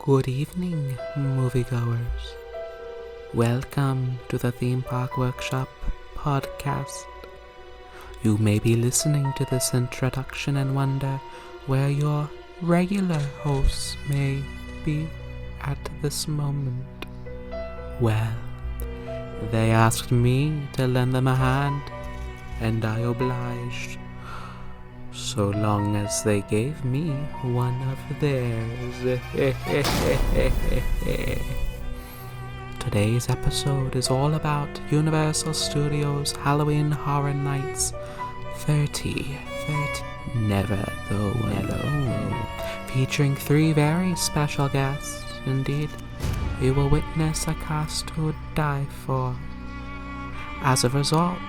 Good evening, moviegoers. Welcome to the Theme Park Workshop podcast. You may be listening to this introduction and wonder where your regular hosts may be at this moment. Well, they asked me to lend them a hand, and I obliged. So long as they gave me one of theirs. Today's episode is all about Universal Studios Halloween Horror Nights 30 Never Go Alone, featuring three very special guests. Indeed, you will witness a cast to die for. As a result,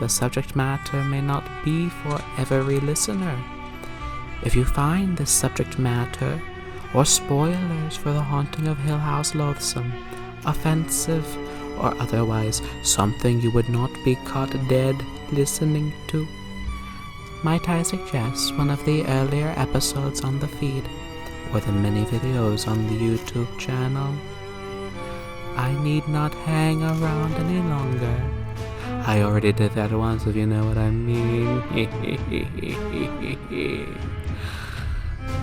the subject matter may not be for every listener. If you find this subject matter or spoilers for The Haunting of Hill House loathsome, offensive, or otherwise something you would not be caught dead listening to, might I suggest one of the earlier episodes on the feed or the many videos on the YouTube channel? I need not hang around any longer. I already did that once, if you know what I mean.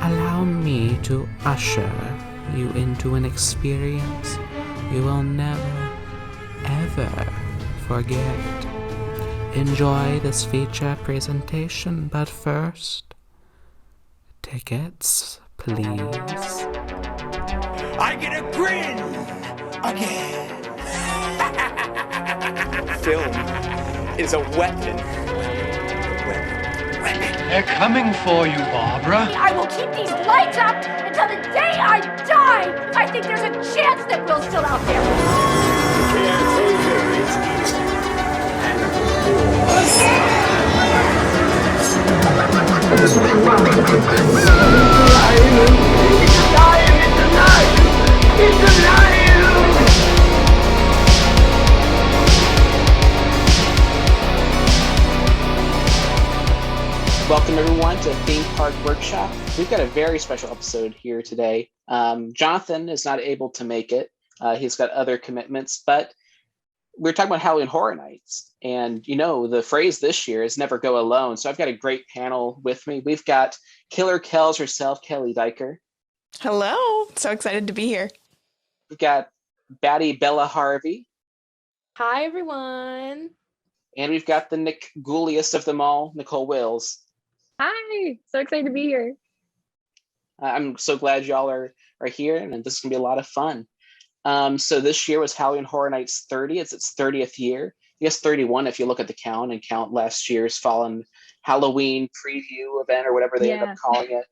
Allow me to usher you into an experience you will never, ever forget. Enjoy this feature presentation, but first, tickets, please. I get a grin again. Film is a weapon. They're coming for you, Barbara. I will keep these lights up until the day I die. I think there's a chance that Will's still out there. It's alive! Welcome everyone to Theme Park Workshop. We've got a very special episode here today. Jonathan is not able to make it. He's got other commitments, but we're talking about Halloween Horror Nights. And you know, the phrase this year is never go alone. So I've got a great panel with me. We've got Killer Kells herself, Kelley Daiker. Hello. So excited to be here. We've got Baddie Bella Harvey. Hi, everyone. And we've got the Nick Ghouliest of them all, Nicole Wills. Hi. So excited to be here. I'm so glad y'all are here, and this is going to be a lot of fun. So this year was Halloween Horror Nights 30. It's its 30th year. I guess 31 if you look at the count and count last year's fallen Halloween preview event or whatever they end up calling it.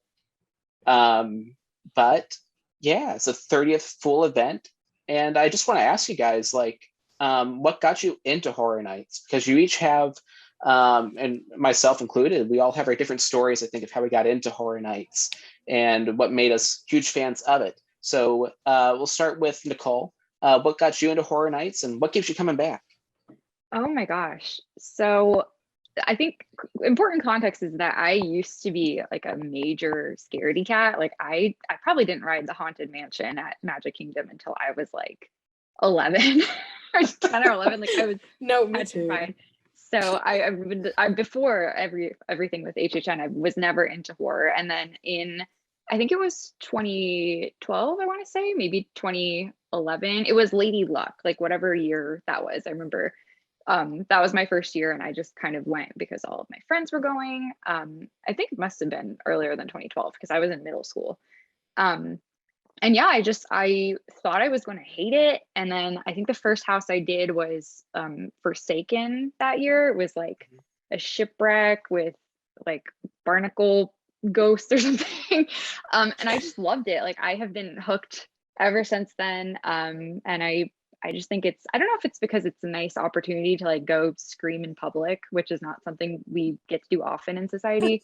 But yeah, it's a 30th full event. And I just want to ask you guys, what got you into Horror Nights? Because you each have, and myself included, we all have our different stories, I think, of how we got into Horror Nights and what made us huge fans of it. So we'll start with Nicole. What got you into Horror Nights and what keeps you coming back? Oh my gosh. So I think important context is that I used to be like a major scaredy cat. Like I probably didn't ride the Haunted Mansion at Magic Kingdom until I was like 11 or 10 or 11. Like I was petrified. So I before everything with HHN, I was never into horror. And then I think it was 2012, I want to say, maybe 2011. It was Lady Luck, like whatever year that was. I remember that was my first year, and I just kind of went because all of my friends were going. I think it must have been earlier than 2012 because I was in middle school. And yeah, I thought I was going to hate it. And then I think the first house I did was Forsaken that year. It was like a shipwreck with like barnacle ghosts or something. And I just loved it. Like I have been hooked ever since then. And I just think I don't know if it's because it's a nice opportunity to like go scream in public, which is not something we get to do often in society.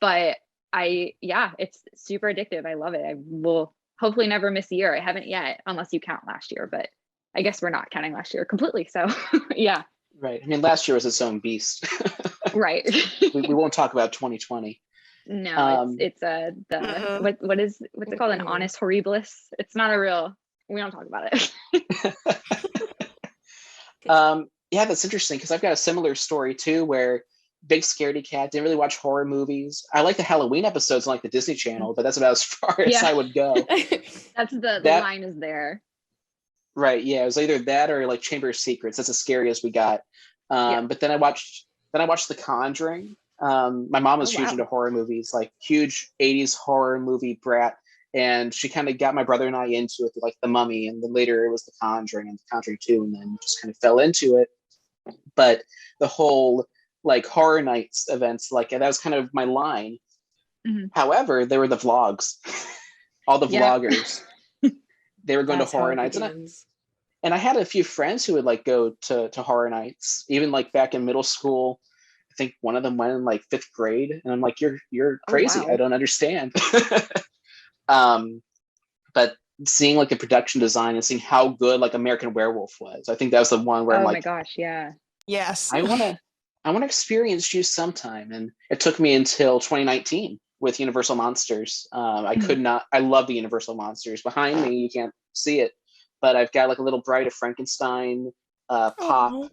But it's super addictive. I love it. I will hopefully never miss a year. I haven't yet, unless you count last year, but I guess we're not counting last year completely. So yeah. Right. I mean, last year was its own beast. Right. we won't talk about 2020. No, Um, it's what's it called? An honest horribilis. It's not a real. We don't talk about it. yeah, that's interesting because I've got a similar story too, where big scaredy cat, didn't really watch horror movies. I like the Halloween episodes on like the Disney Channel, but that's about as far as Yeah. I would go. That's the That- line is there. Right, yeah, it was either that or like Chamber of Secrets. That's as scary as we got. But then I watched The Conjuring. My mom was Oh, huge wow. into horror movies, like huge 80s horror movie brat. And she kind of got my brother and I into it, like The Mummy, and then later it was The Conjuring and The Conjuring 2, and then just kind of fell into it. But the whole like horror nights events, like that was kind of my line. Mm-hmm. However, there were the vlogs, all the Yeah. vloggers. They were going That's to how horror it nights, begins. and I had a few friends who would like go to horror nights, even like back in middle school. I think one of them went in like 5th grade, and I'm like, you're crazy. wow. I don't understand. But seeing like the production design and seeing how good like American Werewolf was, I think that was the one where I'm Oh my like, gosh, yeah. Yes. I want to experience you sometime. And it took me until 2019 with Universal Monsters. I could not. I love the Universal Monsters. Behind me, you can't see it, but I've got like a little Bride of Frankenstein pop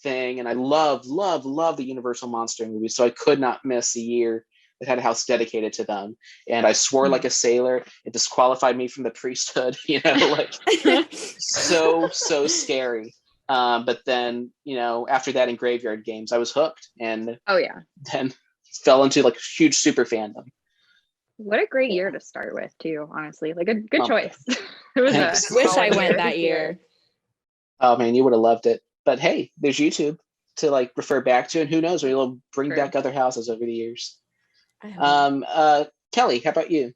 thing, and I love the Universal Monster movies. So I could not miss a year that had a house dedicated to them. And I swore like a sailor. It disqualified me from the priesthood. Like so scary. But then, after that in Graveyard Games, I was hooked, and Oh yeah. then fell into like huge super fandom. What a great year to start with too, honestly. Like a good Oh, choice. It was thanks. Wish I solid went that this year. Oh man, you would have loved it. But hey, there's YouTube to like refer back to, and who knows, maybe they'll bring True. back other houses over the years. I hope. Kelley, how about you?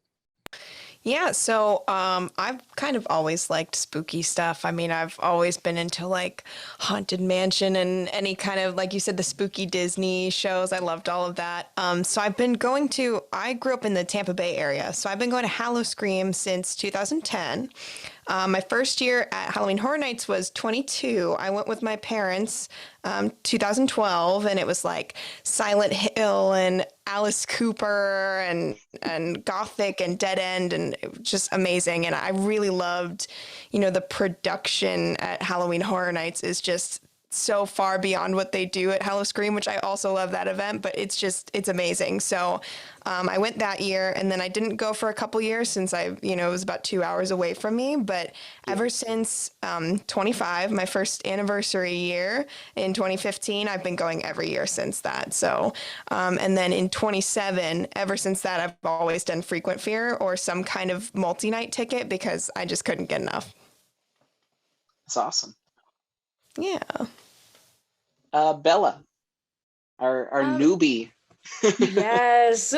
Yeah, so I've kind of always liked spooky stuff. I mean, I've always been into like Haunted Mansion and any kind of, like you said, the spooky Disney shows. I loved all of that. So I've been I grew up in the Tampa Bay area, so I've been going to Hallowscream since 2010. My first year at Halloween Horror Nights was 22. I went with my parents 2012, and it was like Silent Hill and Alice Cooper and Gothic and Dead End, and it was just amazing. And I really loved, the production at Halloween Horror Nights is just so far beyond what they do at Hallowscream, which I also love that event, but it's amazing. So I went that year, and then I didn't go for a couple years since it was about 2 hours away from me. But ever since 25, my first anniversary year in 2015, I've been going every year since that. So, and then in 27, ever since that, I've always done frequent fear or some kind of multi-night ticket because I just couldn't get enough. That's awesome. Yeah. Bella, our newbie. Yes.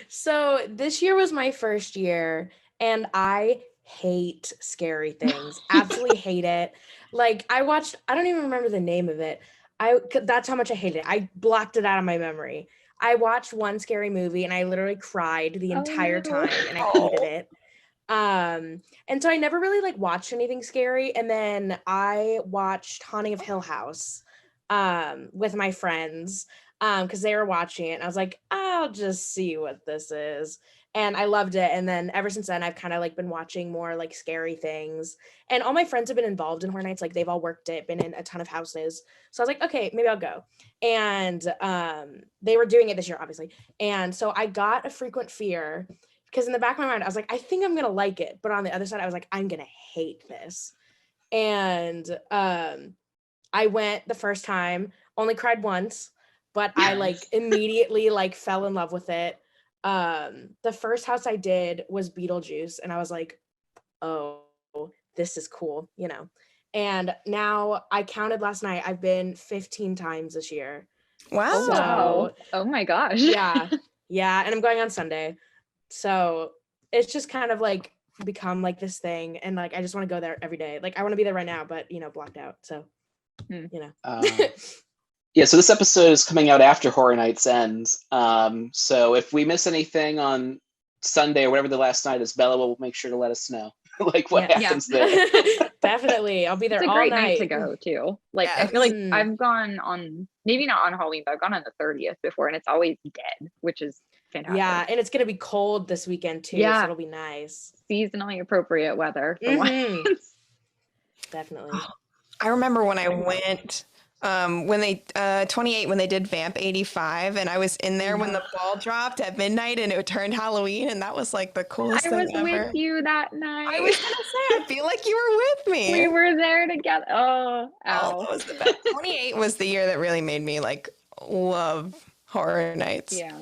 So this year was my first year, and I hate scary things. Absolutely hate it. Like I don't even remember the name of it. That's how much I hate it. I blocked it out of my memory. I watched one scary movie and I literally cried the entire time, and I hated it. And so I never really like watched anything scary. And then I watched Haunting of Hill House with my friends because they were watching it, and I was like, I'll just see what this is. And I loved it. And then ever since then, I've kind of like been watching more like scary things. And all my friends have been involved in Horror Nights. Like they've all worked it, been in a ton of houses. So I was like, okay, maybe I'll go. And they were doing it this year, obviously. And so I got a frequent fear because in the back of my mind, I was like, I think I'm going to like it. But on the other side, I was like, I'm going to hate this. And I went the first time, only cried once, but I like immediately like fell in love with it. The first house I did was Beetlejuice, and I was like, oh, this is cool, And now I counted last night, I've been 15 times this year. Wow. Oh, wow. Oh my gosh. Yeah. And I'm going on Sunday. So it's just kind of like become like this thing, and like I just want to go there every day. Like I want to be there right now, but blocked out. So Yeah, so this episode is coming out after Horror Nights ends. So if we miss anything on Sunday or whatever the last night is, Bella will make sure to let us know like what happens there. Definitely. I'll be there It's a all great night night to go too. Like I feel like I've gone on, maybe not on Halloween, but I've gone on the 30th before, and it's always dead, which is fantastic. Yeah, and it's gonna be cold this weekend too, Yeah. so it'll be nice. Seasonally appropriate weather for Mhm. once. Definitely. I remember when I went when they 28 when they did Vamp 85 and I was in there when the ball dropped at midnight and it turned Halloween and that was like the coolest I thing was ever. with you that night. I was gonna say I feel like you were with me. We were there together. Oh, Oh, ow. that was the best. 28 was the year that really made me like love Horror Nights. Yeah.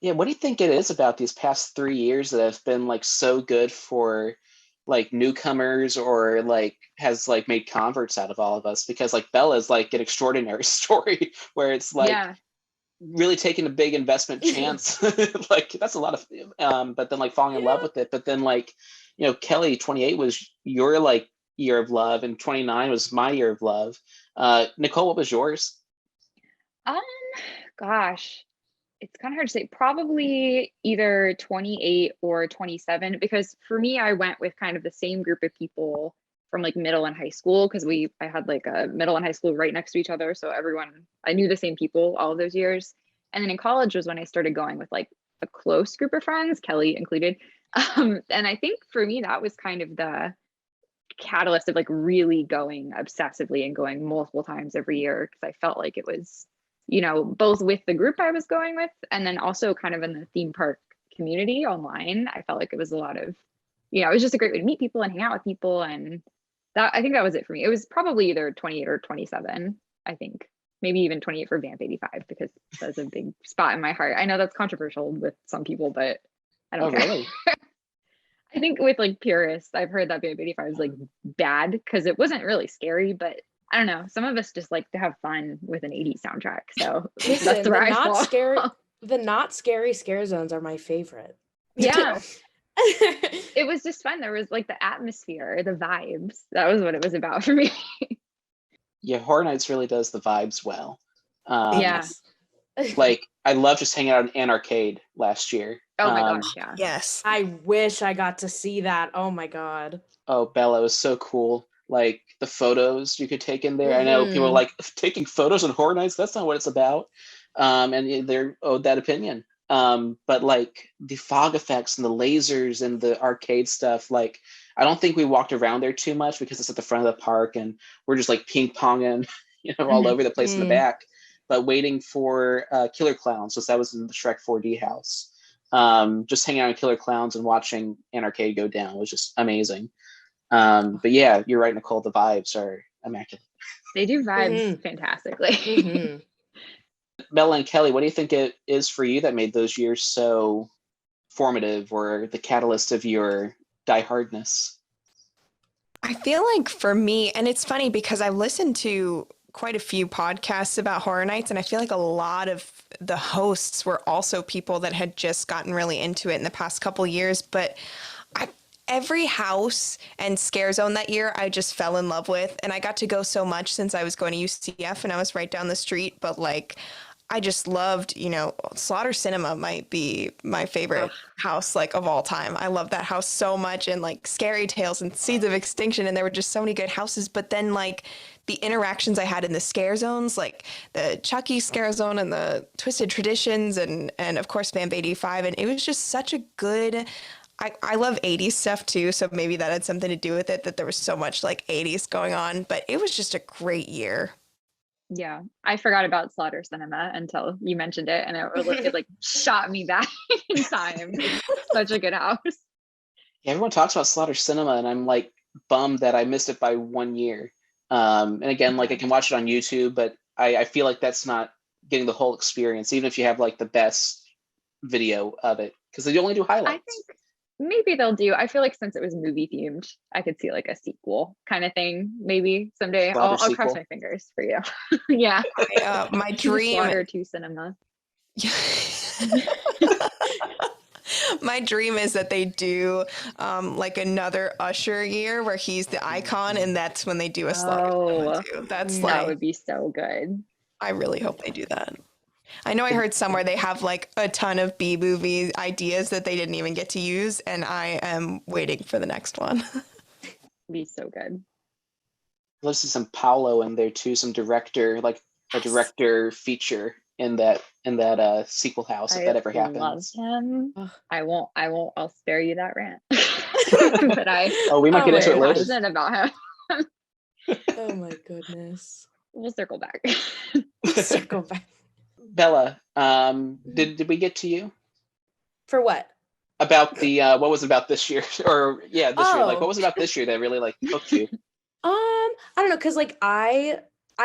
Yeah, what do you think it is about these past 3 years that have been like so good for like newcomers or like has like made converts out of all of us? Because like Bella's like an extraordinary story where it's like Yeah. really taking a big investment chance. Like that's a lot of but then like falling in love with it. But then like, you know, Kelley, 28 was your like year of love and 29 was my year of love. Nicole, what was yours? Gosh, it's kind of hard to say. Probably either 28 or 27, because for me, I went with kind of the same group of people from like middle and high school, because I had like a middle and high school right next to each other. So I knew the same people all of those years. And then in college was when I started going with like a close group of friends, Kelley included. And I think for me, that was kind of the catalyst of like really going obsessively and going multiple times every year, because I felt like it was, both with the group I was going with and then also kind of in the theme park community online. I felt like it was a lot of, it was just a great way to meet people and hang out with people. And I think that was it for me. It was probably either 28 or 27, I think. Maybe even 28 for Vamp 85, because that's a big spot in my heart. I know that's controversial with some people, but I don't care. Really? I think with like purists, I've heard that Vamp 85 is like bad because it wasn't really scary, but I don't know. Some of us just like to have fun with an 80s soundtrack. So that's where I fall. The not scary scare zones are my favorite. Yeah. It was just fun. There was like the atmosphere, the vibes. That was what it was about for me. Yeah, Horror Nights really does the vibes well. Yeah. Like I love just hanging out in Arcade last year. Oh my gosh, yeah. Yes. I wish I got to see that. Oh my God. Oh, Bella, it was so cool. Like the photos you could take in there. I know people are like, taking photos on Horror Nights, that's not what it's about. And they're owed that opinion. But like the fog effects and the lasers and the arcade stuff, like I don't think we walked around there too much because it's at the front of the park and we're just like ping ponging, all over the place in the back. But waiting for Killer Clowns, since that was in the Shrek 4D house. Just hanging out in Killer Clowns and watching an arcade go down was just amazing. But yeah, you're right, Nicole. The vibes are immaculate. They do vibes fantastically. Bella and Kelley, what do you think it is for you that made those years so formative, or the catalyst of your diehardness? I feel like for me, and it's funny because I've listened to quite a few podcasts about Horror Nights, and I feel like a lot of the hosts were also people that had just gotten really into it in the past couple years. But every house and scare zone that year, I just fell in love with, and I got to go so much since I was going to UCF and I was right down the street. But like, I just loved, Slaughter Cinema might be my favorite house like of all time. I love that house so much, and like Scary Tales and Seeds of Extinction, and there were just so many good houses. But then like the interactions I had in the scare zones, like the Chucky scare zone and the Twisted Traditions and of course Vamp 85, and it was just such a good. I love 80s stuff too, so maybe that had something to do with it, that there was so much like 80s going on, but it was just a great year. Yeah, I forgot about Slaughter Cinema until you mentioned it, and it like shot me back in time. It's such a good house. Yeah, everyone talks about Slaughter Cinema, and I'm like bummed that I missed it by 1 year. And again, like I can watch it on YouTube, but I feel like that's not getting the whole experience, even if you have like the best video of it, because they only do highlights. I think maybe they'll do. I feel like since it was movie themed, I could see like a sequel kind of thing. Maybe someday. I'll cross my fingers for you. Yeah. My dream. Slaughter to Cinema. My dream is that they do like another Usher year where he's the icon, and that's when they do a Slaughter Cinema too. That would be so good. I really hope they do that. I know I heard somewhere they have like a ton of B-movie ideas that they didn't even get to use, and I am waiting for the next one. Be so good. Let's see some Paolo in there too, some director, like a director feature in that sequel house if that ever love happens. him. Ugh. I won't. I'll spare you that rant. But We might Oh get my into it I'm later. passionate about him. Oh my goodness. We'll circle back. Circle back. Bella, did we get to you For what? about the what was about this year or this year? Like, Oh. what was about this year that really like hooked you? I don't know, because like I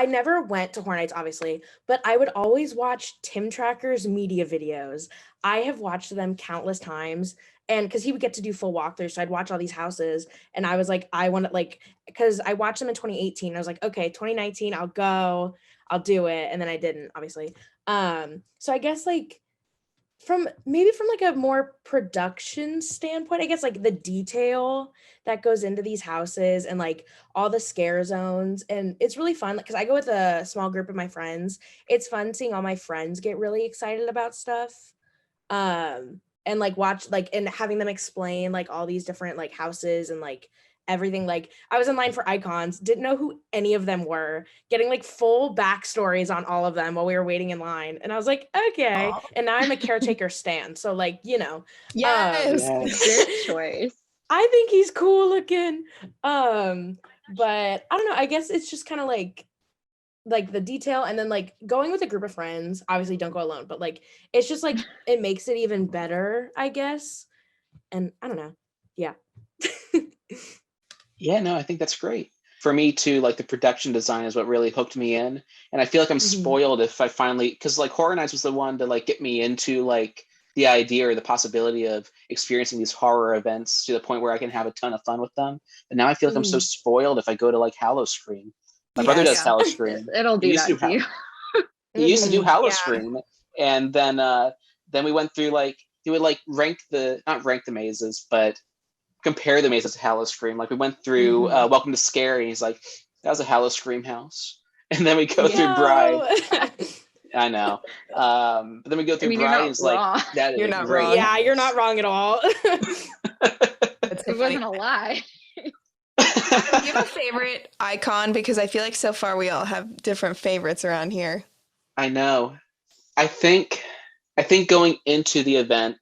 never went to Horror Nights, obviously, but I would always watch Tim Tracker's media videos. I have watched them countless times, and because he would get to do full walkthroughs, so I'd watch all these houses, and I was like, I want to like, because I watched them in 2018. I was like, okay, 2019, I'll go, I'll do it, and then I didn't, obviously. So I guess like from like a more production standpoint, I guess like the detail that goes into these houses and like all the scare zones, and it's really fun because I go with a small group of my friends. It's fun seeing all my friends get really excited about stuff, and like watch like and having them explain like all these different like houses and like everything. Like I was in line for Icons, didn't know who any of them were, getting like full backstories on all of them while we were waiting in line, and I was like, okay. And now I'm a caretaker stan, so like Yes. Good choice. I think he's cool looking. But I don't know, I guess it's just kind of like the detail, and then like going with a group of friends, obviously don't go alone, but like it's just like it makes it even better, I guess. And I don't know. Yeah. Yeah, no, I think that's great. For me too, like the production design is what really hooked me in. And I feel like I'm spoiled if I finally, because like Horror Nights was the one to like get me into like the idea or the possibility of experiencing these horror events to the point where I can have a ton of fun with them. But now I feel like I'm so spoiled if I go to like Hallowscream. My brother does Hallowscream. It'll do that to you. He used to do Hallowscream, and then we went through like he would like not rank the mazes, but compare the mazes to Hallowscream. Like we went through Welcome to Scary. He's like, that was a Hallowscream house. And then we go through Bride. I know. But then we go through Bride. He's like, that is You're not great. wrong. Yeah, you're not wrong at all. It wasn't a lie. Do you have a favorite icon? Because I feel like so far we all have different favorites around here. I know. I think going into the event,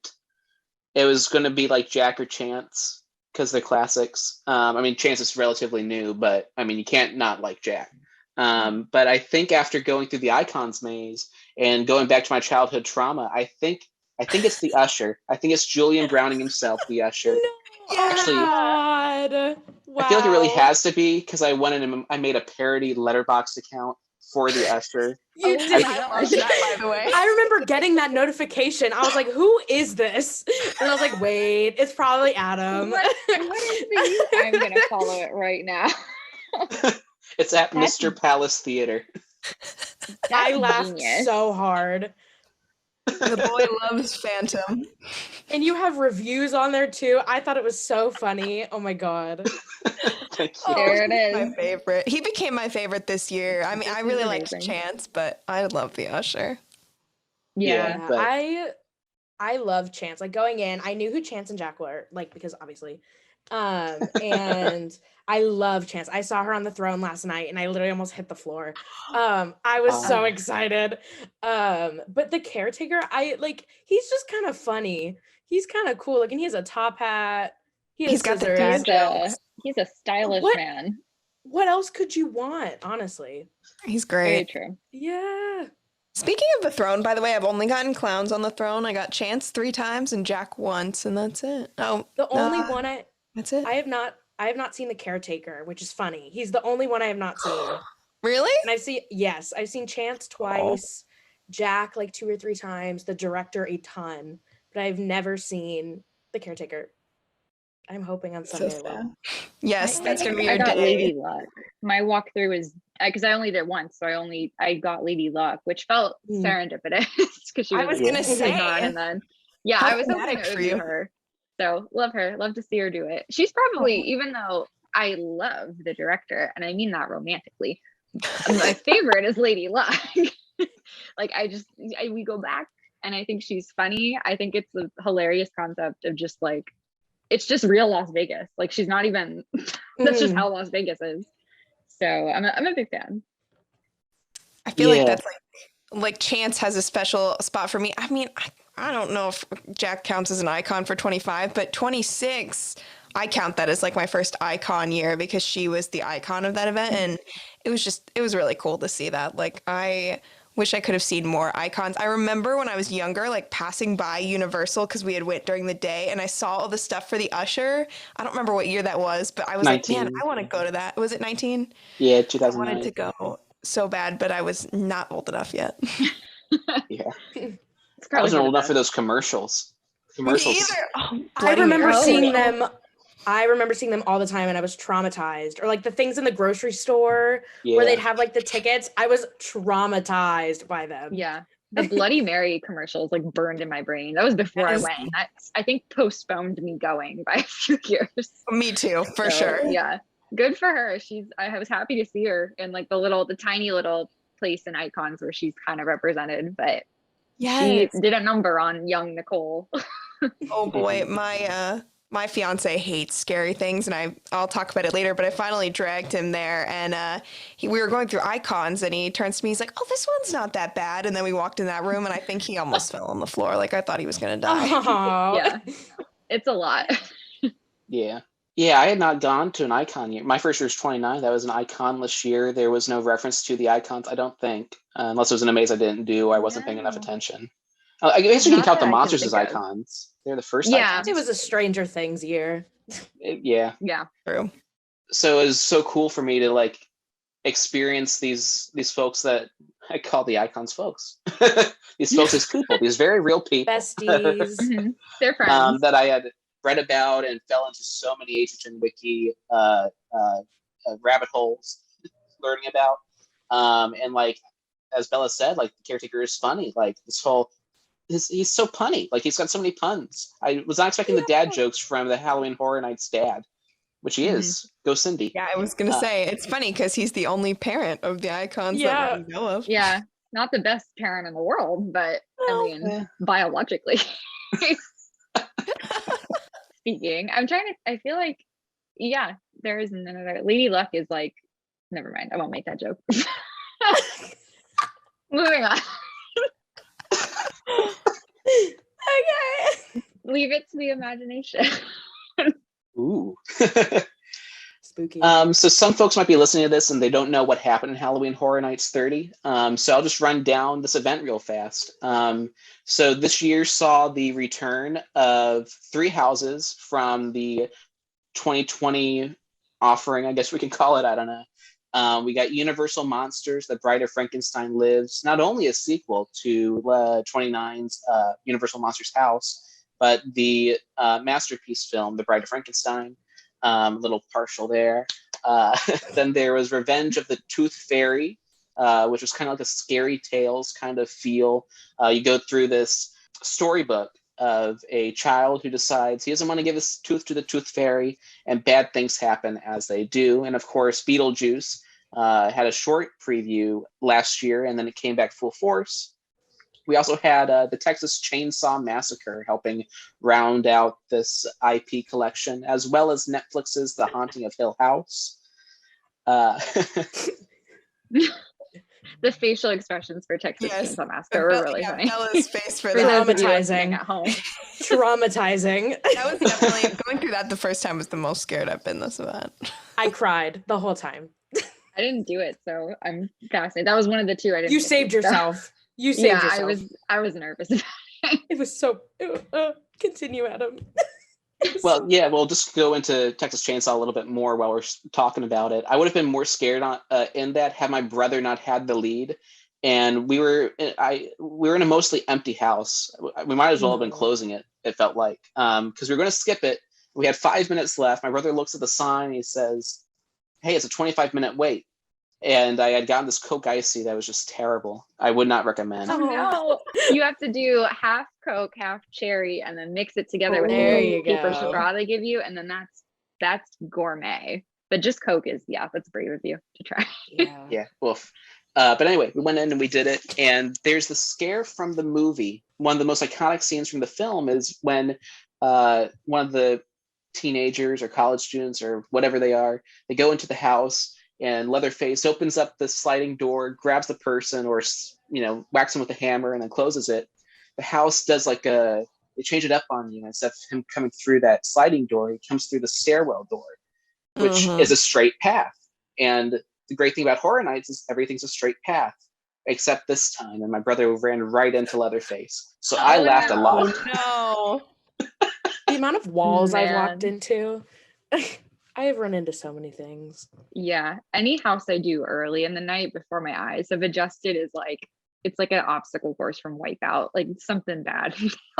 it was going to be like Jack or Chance because they're classics. I mean, Chance is relatively new, but I mean, you can't not like Jack. But I think after going through the Icons maze and going back to my childhood trauma, I think it's the Usher. I think it's Julian Browning himself, the Usher. Actually, God. Wow. I feel like it really has to be because I went in and I made a parody letterbox account for the Usher. You did. I love that, by the way. I remember getting that notification. I was like, who is this? And I was like, wait, it's probably Adam. What is the I'm going to follow it right now. It's at Mr. Palace Theater. I laughed genius. so hard. The boy loves Phantom. And you have reviews on there too. I thought it was so funny. Oh my God. Thank you. There it is. My favorite. He became my favorite this year. I mean, I really liked Chance, but I love the Usher. Yeah. but- I love Chance. Like going in, I knew who Chance and Jack were, like because obviously. And I love Chance. I saw her on the throne last night and I literally almost hit the floor. I was so excited. But the caretaker, he's just kind of funny. He's kind of cool. Like, and he has a top hat. He's got the He's a stylish man. What else could you want, honestly? He's Very great. true. Yeah. Speaking of the throne, by the way, I've only gotten clowns on the throne. I got Chance 3 times and Jack once, and that's it. Oh, The only one that's it. I have not seen the caretaker, which is funny. He's the only one I have not seen. Really? And I've seen Chance twice, Jack like 2 or 3 times, the director a ton, but I've never seen the caretaker. I'm hoping on Sunday. Yes, that's gonna be your I got day. Lady Luck. My walkthrough was because I only did once, so I got Lady Luck, which felt serendipitous because she was. I was gonna say, gone, and then I was hoping it would be her. So love her, love to see her do it. She's probably, even though I love the director, and I mean that romantically, my favorite is Lady Luck. Like we go back, and I think she's funny. I think it's a hilarious concept of just like. It's just real Las Vegas. Like she's not even. That's just how Las Vegas is. So I'm a big fan. I feel like that's like like Chance has a special spot for me. I mean, I don't know if Jack counts as an icon for 25, but 26, I count that as like my first icon year because she was the icon of that event. And it was really cool to see that. Like, I wish I could have seen more icons. I remember when I was younger, like passing by Universal because we had went during the day and I saw all the stuff for the Usher. I don't remember what year that was, but I was 19. like, man, I want to go to that. Was it 19? Yeah, I wanted 2009. to go so bad, but I was not old enough yet. Yeah. It's I probably wasn't for old the enough for best. those commercials. Me either. Oh, I Bloody remember Mary. seeing them. I remember seeing them all the time and I was traumatized. Or like the things in the grocery store where they'd Yeah. have like the tickets. I was traumatized by them. Yeah. The Bloody Mary commercials like burned in my brain. That was before I Yes. went. That's, I think, postponed me going by a few years. Me too, for So, sure. Yeah. Good for her. I was happy to see her in like the tiny little place in Icons where she's kind of represented, but Yes. she did a number on young Nicole. Oh boy, my fiance hates scary things, and I'll talk about it later. But I finally dragged him there, and we were going through Icons, and he turns to me, he's like, "Oh, this one's not that bad." And then we walked in that room, and I think he almost fell on the floor, like I thought he was gonna die. Aw. Yeah. It's a lot. Yeah. Yeah, I had not gone to an icon year. My first year was 29. That was an iconless year. There was no reference to the icons, I don't think, unless it was an amaze I didn't do or I wasn't paying enough No. attention. I guess you can Not count the that I can monsters as think of. icons. They're the first Yeah. icons. It was a Stranger Things year. Yeah. Yeah. True. So it was so cool for me to like experience these folks that I call the icons folks. These folks as people, these very real people. Besties. Mhm. They're friends. That I had read about and fell into so many HHN Wiki rabbit holes learning about. And like, as Bella said, like the caretaker is funny. Like he's so punny. Like he's got so many puns. I was not expecting the dad jokes from the Halloween Horror Nights dad, which he is. Go Cindy. Yeah, I was gonna say it's funny because he's the only parent of the icons that Yeah. we know of. Yeah. Not the best parent in the world, but I No. mean, biologically speaking, I feel like, yeah, there is another. Lady Luck is like, never mind. I won't make that joke. Moving on. Okay. Leave it to the imagination. Ooh. Spooky. So some folks might be listening to this and they don't know what happened in Halloween Horror Nights 30. So I'll just run down this event real fast. So this year saw the return of 3 houses from the 2020 offering, I guess we can call it. I don't know. We got Universal Monsters, The Bride of Frankenstein Lives, not only a sequel to 29's Universal Monsters House, but the masterpiece film, The Bride of Frankenstein. A little partial there. Then there was Revenge of the Tooth Fairy, which was kind of like a scary tales kind of feel. You go through this storybook of a child who decides he doesn't want to give his tooth to the tooth fairy, and bad things happen as they do. And of course, Beetlejuice had a short preview last year, and then it came back full force. We also had the Texas Chainsaw Massacre helping round out this IP collection, as well as Netflix's The Haunting of Hill House. The facial expressions for Texas Yes. Chainsaw Massacre were really yeah, funny. Bella's face for For that. those of you Traumatizing. listening at home. Traumatizing. That was definitely going through that the first time was the most scared I've been this event. I cried the whole time. I didn't do it, so I'm fascinated. That was one of the two I didn't. You get to, saved so- yourself. You saved Yeah, yourself. I was nervous. It was so. Continue, Adam. Well, yeah, we'll just go into Texas Chainsaw a little bit more while we're talking about it. I would have been more scared in that had my brother not had the lead, and we were in a mostly empty house. We might as well have been closing it. It felt like because we were going to skip it. We had 5 minutes left. My brother looks at the sign. And he says, "Hey, it's a 25-minute wait." And I had gotten this Coke Icy that was just terrible. I would not recommend. Oh no! You have to do half Coke, half cherry, and then mix it together with There the you paper go. straw they give you, and then that's gourmet. But just Coke is, that's brave of you to try. Yeah. Yeah, woof. But anyway, we went in and we did it. And there's the scare from the movie. One of the most iconic scenes from the film is when one of the teenagers or college students or whatever they are, they go into the house and Leatherface opens up the sliding door, grabs the person or whacks him with a hammer and then closes it, the house does like they change it up on you. Instead of him coming through that sliding door, he comes through the stairwell door, which is a straight path. And the great thing about Horror Nights is everything's a straight path, except this time. And my brother ran right into Leatherface. So I laughed a lot. Oh, no. The amount of walls I've Man. walked into. I have run into so many things. Yeah. Any house I do early in the night before my eyes have adjusted is like, it's like an obstacle course from Wipeout. Like something bad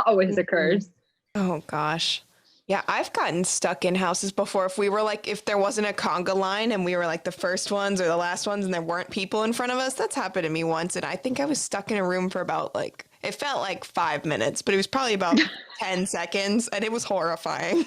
always occurs. Oh gosh. Yeah, I've gotten stuck in houses before. If there wasn't a conga line and we were like the first ones or the last ones and there weren't people in front of us, that's happened to me once. And I think I was stuck in a room for about it felt like 5 minutes, but it was probably about 10 seconds and it was horrifying.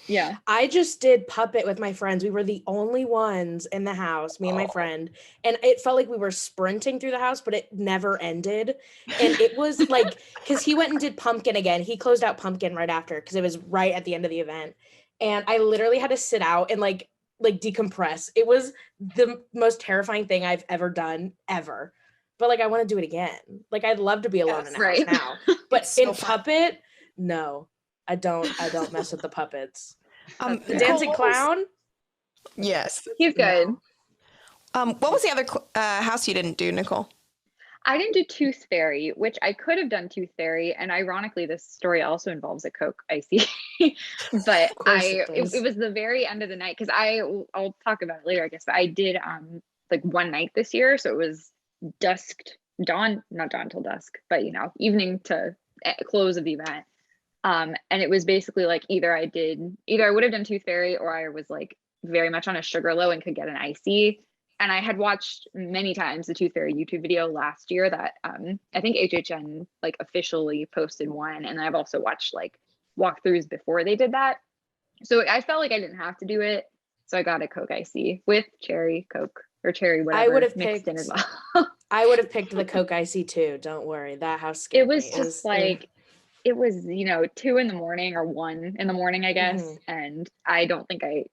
Yeah. I just did puppet with my friends. We were the only ones in the house, me and my friend. And it felt like we were sprinting through the house, but it never ended. And it was like, because he went and did Pumpkin again. He closed out Pumpkin right after because it was right at the end of the event. And I literally had to sit out and like decompress. It was the most terrifying thing I've ever done, ever. But like, I want to do it again. Like, I'd love to be alone in a house now. But so in fun. puppet, no. I don't mess with the puppets. The Nicole, dancing what was- clown? Yes. He's good. What was the other house you didn't do, Nicole? I didn't do Tooth Fairy, which I could have done Tooth Fairy, and ironically, this story also involves a Coke icy. But it was the very end of the night because I'll talk about it later, I guess. But I did like one night this year, so it was not dawn till dusk, but evening to close of the event. And it was basically like either I would have done Tooth Fairy or I was like very much on a sugar low and could get an icy. And I had watched many times the Tooth Fairy YouTube video last year that I think HHN like officially posted one. And I've also watched like walkthroughs before they did that. So I felt like I didn't have to do it. So I got a Coke icy with cherry Coke or cherry whatever I would have mixed picked in as well. I would have picked the Coke icy too. Don't worry. That house scared It was me. just like it was 2 a.m. or 1 a.m, I guess. And I don't think I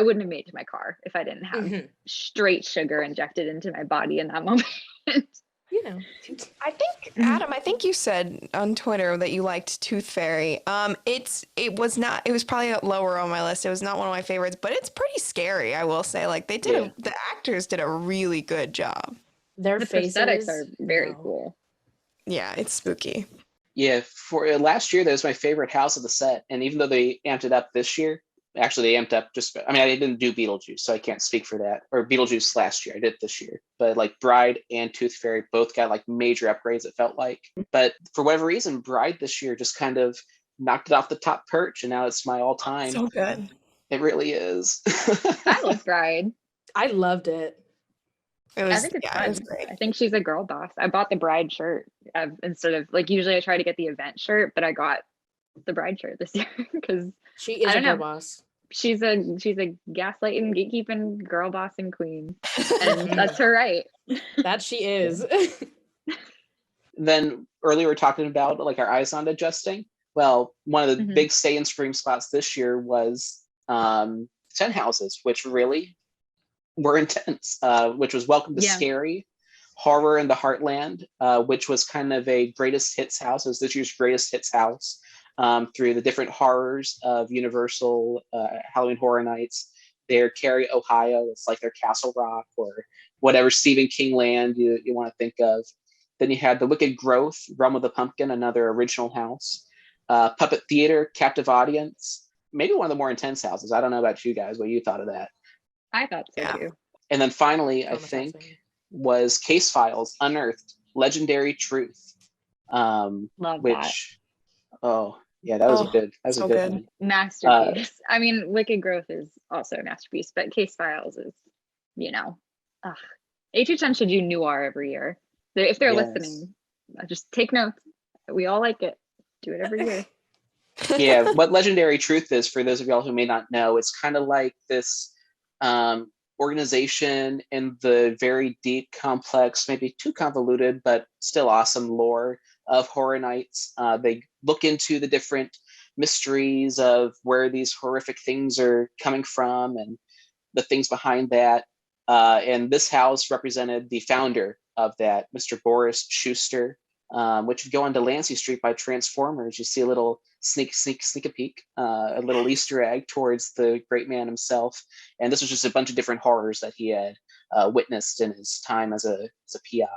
wouldn't have made it to my car if I didn't have straight sugar injected into my body in that moment. I think Adam, I think you said on Twitter that you liked Tooth Fairy. It was probably lower on my list. It was not one of my favorites, but it's pretty scary, I will say. Like the actors did a really good job. Their The faces prosthetics are very cool. Yeah, it's spooky. Yeah, for last year, that was my favorite house of the set. And even though they amped it up this year, actually they amped up I didn't do Beetlejuice, so I can't speak for that. Or Beetlejuice last year, I did it this year. But like Bride and Tooth Fairy both got like major upgrades, it felt like. But for whatever reason, Bride this year just kind of knocked it off the top perch, and now it's my all-time. So good. It really is. I love Bride. I loved it. I think it's fun. great. I think she's a girl boss. I bought the Bride shirt instead of like usually I try to get the event shirt, but I got the Bride shirt this year because She is a girl boss. she's a gaslighting, gatekeeping girl boss and queen, and that's her right. That she is. Then earlier we were talking about like our eyes on adjusting. Well, one of the big stay and scream spots this year was 10 houses, which really were intense, which was Welcome to SCarey, Horror in the Heartland, which was kind of a greatest hits house. It was this year's greatest hits house through the different horrors of Universal Halloween Horror Nights. Their Cary, Ohio, it's like their Castle Rock or whatever Stephen King land you want to think of. Then you had The Wicked Growth, Realm of the Pumpkin, another original house. Puppet Theater, Captive Audience, maybe one of the more intense houses. I don't know about you guys, what you thought of that. I thought so too. And then finally, I think, was Case Files, Unearthed, Legendary Truth. Love which, that. Oh, yeah, that was a good one. Masterpiece. I mean, Wicked Growth is also a masterpiece, but Case Files is, HHN should do Noir every year. If they're listening, just take notes. We all like it. Do it every year. Yeah, what Legendary Truth is, for those of y'all who may not know, it's kind of like this organization in the very deep, complex, maybe too convoluted, but still awesome lore of Horror Nights. They look into the different mysteries of where these horrific things are coming from and the things behind that. And this house represented the founder of that Mr. Boris Schuster, which if you go onto Lancy Street by Transformers, you see a little sneak a peek, a little Easter egg towards the great man himself. And this was just a bunch of different horrors that he had witnessed in his time as a PI.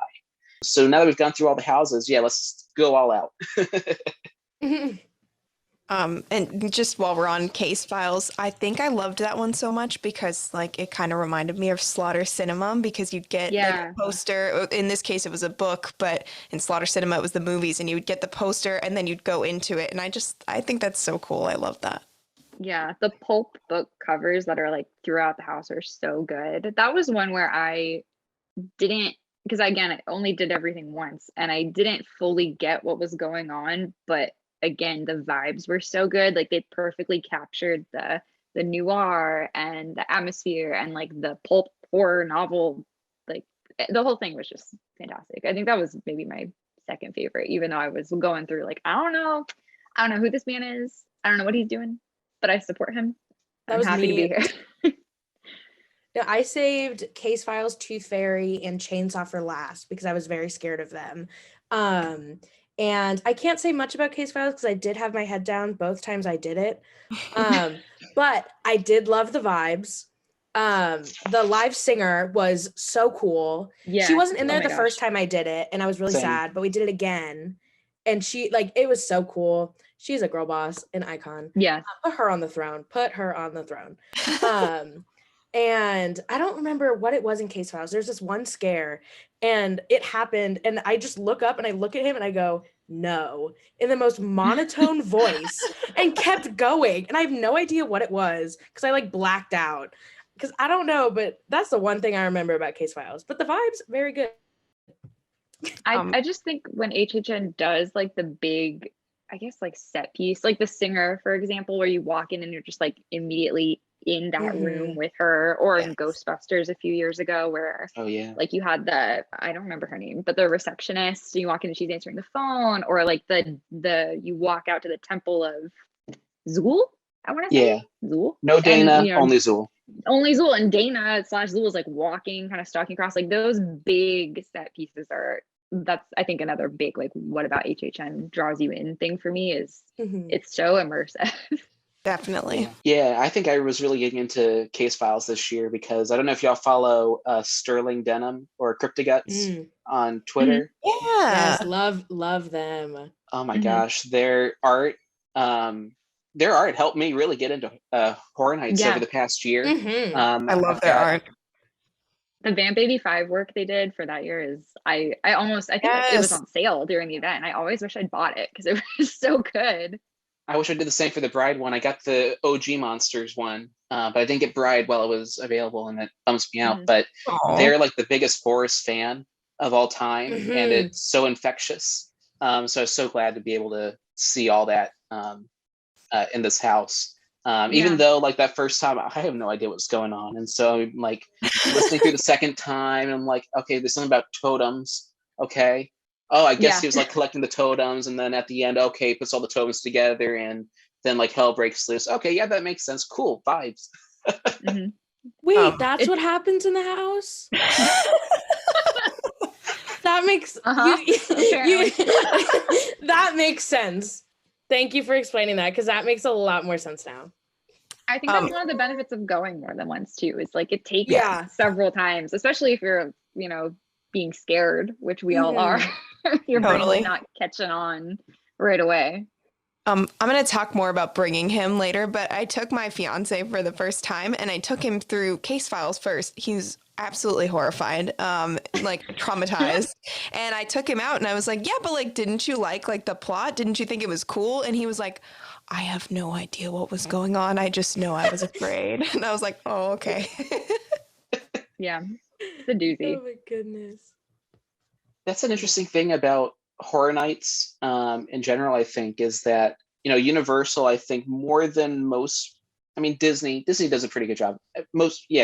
So now that we've gone through all the houses, yeah, let's go all out. And just while we're on Case Files, I think I loved that one so much because like it kind of reminded me of Slaughter Cinema, because you'd get like, a poster. In this case, it was a book, but in Slaughter Cinema, it was the movies, and you would get the poster and then you'd go into it. And I think that's so cool. I love that. Yeah, the pulp book covers that are like throughout the house are so good. That was one where I didn't, because again, I only did everything once and I didn't fully get what was going on, but again, the vibes were so good. Like they perfectly captured the noir and the atmosphere and like the pulp horror novel. Like the whole thing was just fantastic. I think that was maybe my second favorite, even though I was going through like, I don't know who this man is. I don't know what he's doing, but I support him. I'm happy to be here. No, I saved Case Files, Tooth Fairy, and Chainsaw for last because I was very scared of them. And I can't say much about Case Files because I did have my head down both times I did it. But I did love the vibes. The live singer was so cool. Yeah. She wasn't in there the first time I did it, and I was really sad, but we did it again. And she, like, it was so cool. She's a girl boss, an icon. Yeah. Put her on the throne. And I don't remember what it was in Case Files. There's this one scare and it happened and I just look up and I look at him and I go, no, in the most monotone voice and kept going. And I have no idea what it was because I like blacked out because I don't know, but that's the one thing I remember about Case Files. But the vibes, very good. I just think when HHN does like the big, I guess like set piece, like the singer, for example, where you walk in and you're just like immediately in that room with her, or in Ghostbusters a few years ago where like you had I don't remember her name, but the receptionist, you walk in and she's answering the phone, or like the you walk out to the temple of Zool, I want to say Zool. No Dana, and, only Zool. Only Zool, and Dana / Zool is like walking, kind of stalking across. Like those big set pieces that's I think another big like what about HHN draws you in thing for me is it's so immersive. Definitely. Yeah, I think I was really getting into Case Files this year because I don't know if y'all follow Sterling Denham or Cryptoguts on Twitter. Yeah. Yes, love them. Oh my gosh, their art helped me really get into Horror Nights over the past year. I love their art. The Vamp 85 work they did for that year is I think it was on sale during the event. And I always wish I'd bought it because it was so good. I wish I did the same for the Bride one. I got the OG Monsters one, but I didn't get Bride while it was available, and it bums me out. But they're like the biggest Boris fan of all time, and it's so infectious. So I was so glad to be able to see all that in this house. Even though like that first time, I have no idea what's going on. And so I'm like listening through the second time, and I'm like, okay, there's something about totems. Okay. Oh, I guess he was like collecting the totems, and then at the end, okay, puts all the totems together, and then like hell breaks loose. Okay, yeah, that makes sense. Cool vibes. Wait, that's what happens in the house? That makes that makes sense. Thank you for explaining that, because that makes a lot more sense now. I think that's one of the benefits of going more than once too. Is like it takes several times, especially if you're, being scared, which we all are. Your brain's not catching on right away. I'm going to talk more about bringing him later, but I took my fiance for the first time and I took him through Case Files first. He's absolutely horrified, like traumatized. And I took him out and I was like, yeah, but like, didn't you like the plot? Didn't you think it was cool? And he was like, I have no idea what was going on. I just know I was afraid. And I was like, oh, okay. Yeah, it's a doozy. Oh my goodness. That's an interesting thing about Horror Nights in general, I think, is that, Universal, I think more than most, Disney does a pretty good job.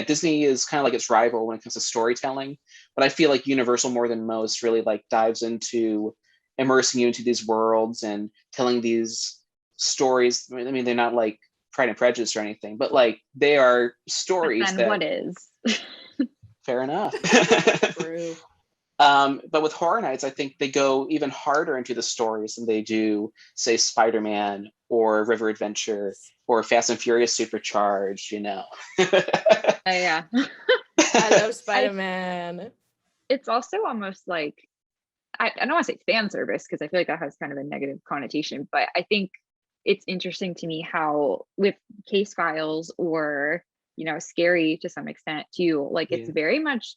Disney is kind of like its rival when it comes to storytelling, but I feel like Universal more than most really like dives into immersing you into these worlds and telling these stories. They're not like Pride and Prejudice or anything, but like they are stories what is? Fair enough. True. But with Horror Nights, I think they go even harder into the stories than they do, say, Spider-Man or River Adventure or Fast and Furious Supercharged, you know. Yeah. I love Spider-Man. It's also almost like, I don't want to say fan service because I feel like that has kind of a negative connotation, but I think it's interesting to me how with case files or, you know, Scary to some extent too, like it's very much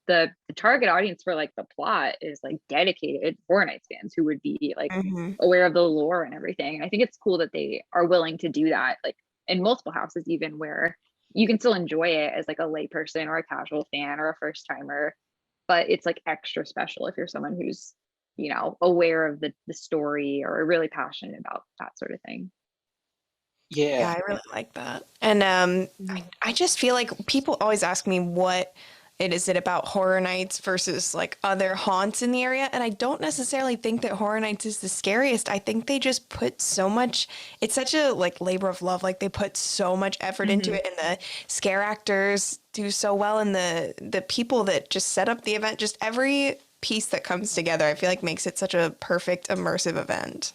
the target audience for like the plot is like dedicated Horror Nights fans who would be like aware of the lore and everything. And I think it's cool that they are willing to do that, like in multiple houses, even where you can still enjoy it as like a layperson or a casual fan or a first timer, but it's like extra special if you're someone who's, you know, aware of the story or really passionate about that sort of thing. Yeah, I really like that. And I just feel like people always ask me what it is about Horror Nights versus like other haunts in the area. And I don't necessarily think that Horror Nights is the scariest. I think they just put so much, it's such a like labor of love. Like they put so much effort into it, and the scare actors do so well. And the people that just set up the event, just every piece that comes together, I feel like makes it such a perfect immersive event.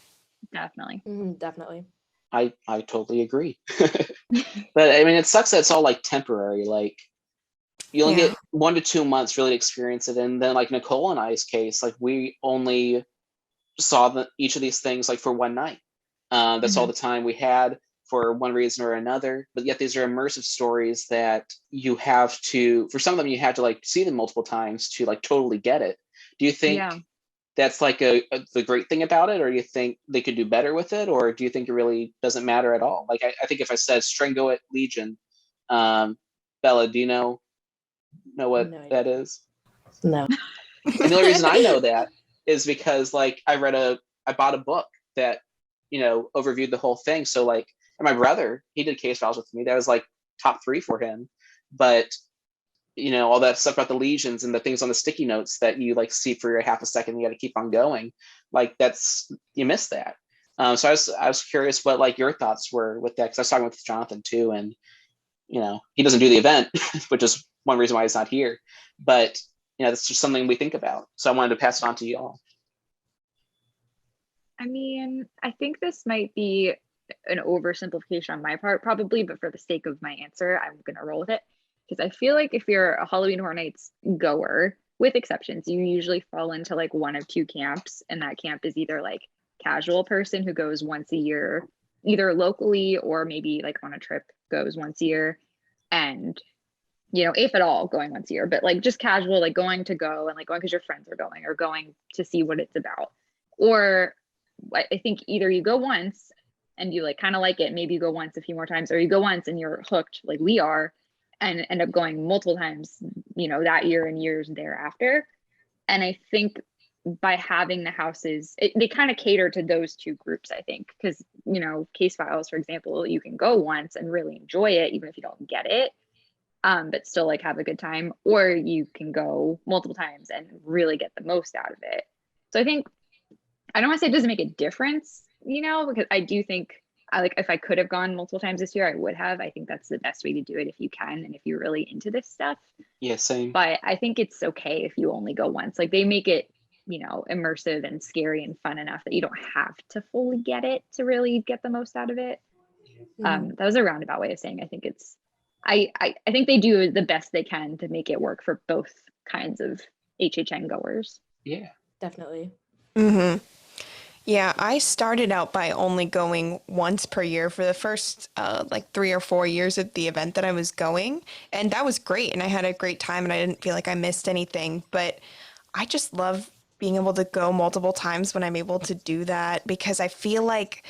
Definitely. Definitely. I totally agree. But I mean, it sucks that it's all like temporary. Like you only get 1 to 2 months really to experience it. And then like Nicole and I's case, like we only saw each of these things like for one night. That's all the time we had for one reason or another. But yet these are immersive stories that you have to, for some of them, you have to like see them multiple times to like totally get it. Do you think that's like the great thing about it, or do you think they could do better with it, or do you think it really doesn't matter at all? Like I think if I said Strangoet Legion, Bella, do you know what that is? No. And the only reason I know that is because like I bought a book that, you know, overviewed the whole thing. So like, and my brother, he did case files with me. That was like top 3 for him. But you know, all that stuff about the legions and the things on the sticky notes that you like see for a half a second, you got to keep on going. Like you miss that. So I was curious what like your thoughts were with that, because I was talking with Jonathan too, and you know, he doesn't do the event, which is one reason why he's not here. But you know, that's just something we think about. So I wanted to pass it on to you all. I mean, I think this might be an oversimplification on my part, probably, but for the sake of my answer, I'm gonna roll with it. Because I feel like if you're a Halloween Horror Nights goer, with exceptions, you usually fall into like one of 2 camps. And that camp is either like casual person who goes once a year, either locally or maybe like on a trip goes once a year. And, you know, if at all going once a year, but like just casual, like going to go and like going because your friends are going or going to see what it's about. Or I think either you go once and you like kind of like it, maybe you go once a few more times, or you go once and you're hooked like we are, and end up going multiple times, you know, that year and years thereafter. And I think by having the houses, they kind of cater to those 2 groups, I think, because, you know, case files, for example, you can go once and really enjoy it, even if you don't get it, but still like have a good time, or you can go multiple times and really get the most out of it. So I think, I don't want to say it doesn't make a difference, you know, because I do think if I could have gone multiple times this year, I would have. I think that's the best way to do it if you can and if you're really into this stuff. Yeah, same. But I think it's okay if you only go once. Like they make it, you know, immersive and scary and fun enough that you don't have to fully get it to really get the most out of it. That was a roundabout way of saying I think it's, I think they do the best they can to make it work for both kinds of HHN goers. Yeah, definitely. Yeah, I started out by only going once per year for the first like 3 or 4 years of the event that I was going. And that was great. And I had a great time and I didn't feel like I missed anything. But I just love being able to go multiple times when I'm able to do that, because I feel like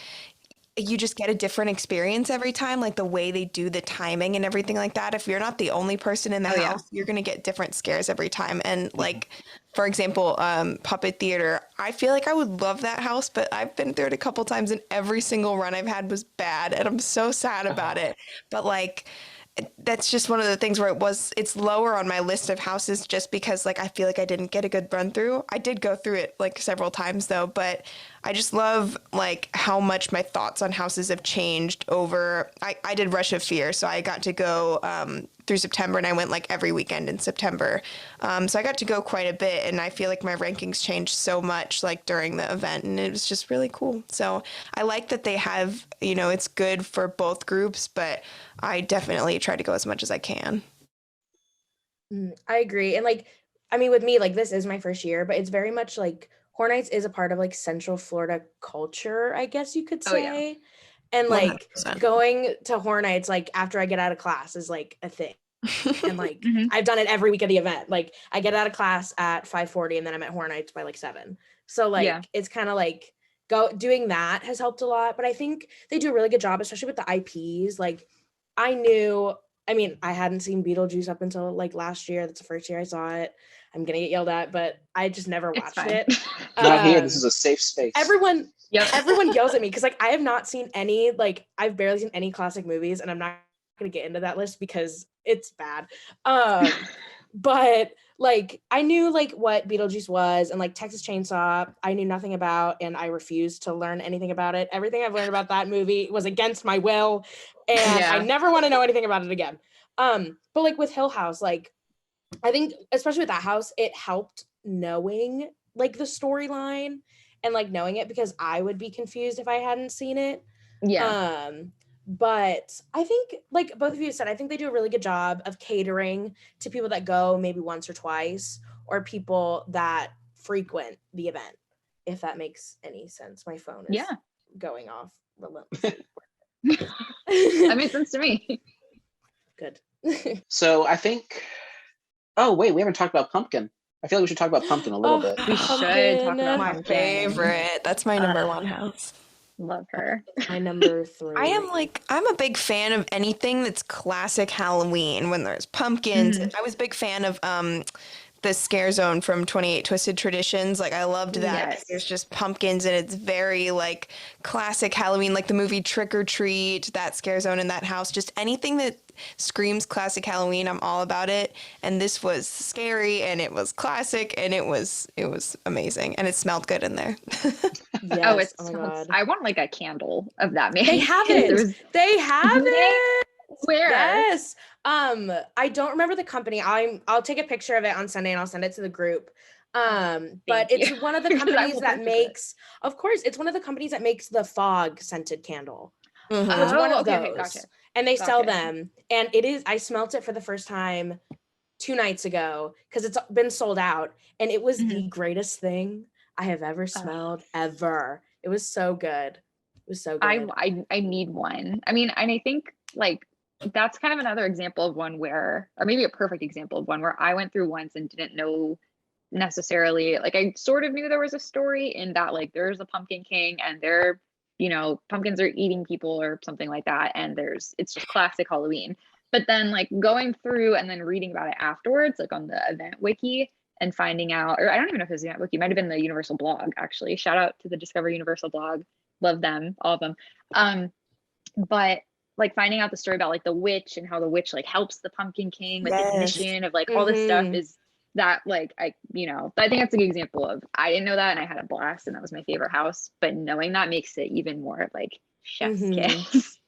you just get a different experience every time, like the way they do the timing and everything like that. If you're not the only person in the house, you're going to get different scares every time. And like, for example, Puppet Theater, I feel like I would love that house, but I've been through it a couple times and every single run I've had was bad. And I'm so sad about it. But like, that's just one of the things where it's lower on my list of houses just because like I feel like I didn't get a good run through. I did go through it like several times though, but I just love like how much my thoughts on houses have changed over. I did Rush of Fear, so I got to go through September, and I went like every weekend in September. So I got to go quite a bit, and I feel like my rankings changed so much like during the event, and it was just really cool. So I like that they have, it's good for both groups, but I definitely try to go as much as I can. I agree. And like, I mean, with me, like this is my first year, but it's very much like Horror Nights is a part of like Central Florida culture, I guess you could say. Oh, yeah. And like 100%. Going to Horror Nights, like after I get out of class is like a thing. And like, I've done it every week of the event. Like I get out of class at 5:40 and then I'm at Horror Nights by like 7. So like, it's kind of like doing that has helped a lot, but I think they do a really good job, especially with the IPs. Like I hadn't seen Beetlejuice up until like last year. That's the first year I saw it. I'm gonna get yelled at, but I just never watched it. Not here. This is a safe space. Everyone yells at me because like I have not seen any, like I've barely seen any classic movies, and I'm not gonna get into that list because it's bad. But like I knew like what Beetlejuice was, and like Texas Chainsaw I knew nothing about, and I refused to learn anything about it. Everything I've learned about that movie was against my will, and I never want to know anything about it again. But like with Hill House, like I think especially with that house, it helped knowing like the storyline and like knowing it, because I would be confused if I hadn't seen it. But I think like both of you said, I think they do a really good job of catering to people that go maybe once or twice, or people that frequent the event, if that makes any sense. My phone is going off relentlessly. That makes sense to me. Good. So I think, oh wait, we haven't talked about Pumpkin. I feel like we should talk about Pumpkin a little bit. We should talk about my Pumpkin. favorite. That's my number one house. Love her. My number 3. I'm a big fan of anything that's classic Halloween. When there's pumpkins, I was a big fan of the Scare Zone from 28 Twisted Traditions. Like I loved that. Yes. There's just pumpkins, and it's very like classic Halloween, like the movie Trick or Treat, that Scare Zone in that house. Just anything that screams classic Halloween, I'm all about it. And this was scary, and it was classic, and it was amazing, and it smelled good in there. Yes. Oh my God. I want like a candle of that. Maybe they have it. They have it. Where? Yes. I don't remember the company. I'll take a picture of it on Sunday and I'll send it to the group. But it's one of the companies that makes, of course, it's one of the companies that makes the fog scented candle. It's one of those. Okay, gotcha. And they sell them. And I smelt it for the first time 2 nights ago because it's been sold out. And it was the greatest thing I have ever smelled ever. It was so good. It was so good. I need one. I mean, and I think like that's kind of another example of one where, or maybe a perfect example of one where I went through once and didn't know necessarily, like I sort of knew there was a story in that like there's a Pumpkin King and they're, pumpkins are eating people or something like that. And it's just classic Halloween. But then like going through and then reading about it afterwards, like on the event wiki and finding out, or I don't even know if it was the event wiki, it might've been the Universal blog actually. Shout out to the Discover Universal blog. Love them, all of them. But like finding out the story about like the witch and how the witch like helps the Pumpkin King with the mission of like all this stuff is that like I think that's a good example of I didn't know that and I had a blast and that was my favorite house, but knowing that makes it even more like chef's kiss.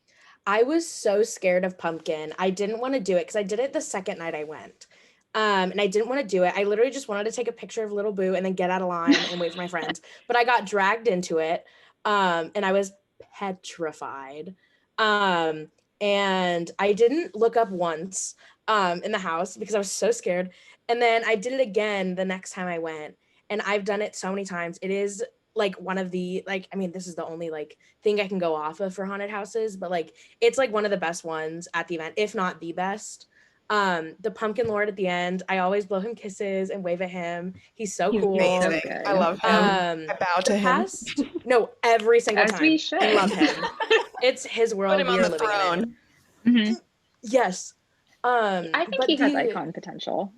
I was so scared of Pumpkin. I didn't want to do it because I did it the second night I went. And I didn't want to do it. I literally just wanted to take a picture of Little Boo and then get out of line and wait for my friends. But I got dragged into it. And I was petrified. And I didn't look up once in the house because I was so scared. And then I did it again the next time I went. And I've done it so many times. It is like one of the, like, I mean, this is the only like thing I can go off of for haunted houses, but like, it's like one of the best ones at the event, if not the best. The Pumpkin Lord at the end, I always blow him kisses and wave at him. He's so cool. Amazing. I love him. I bow to him. No, every single As time. we should. I love him. It's his world. Put him on the throne. Yes. I think he has icon potential.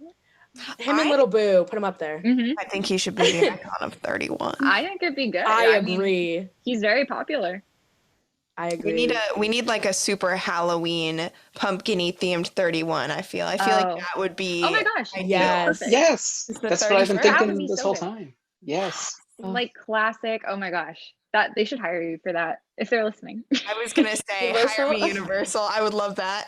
Him and Little Boo, put him up there. I think he should be the icon of 31. I think it'd be good. I agree. Mean, he's very popular. I agree. We need like a super Halloween pumpkin-y themed 31. I feel like that would be. Oh my gosh! Yes, yes. That's what I've been thinking this whole time. Yes. like classic. Oh my gosh. That they should hire you for that if they're listening. I was gonna say, Universal? hire me Universal. I would love that.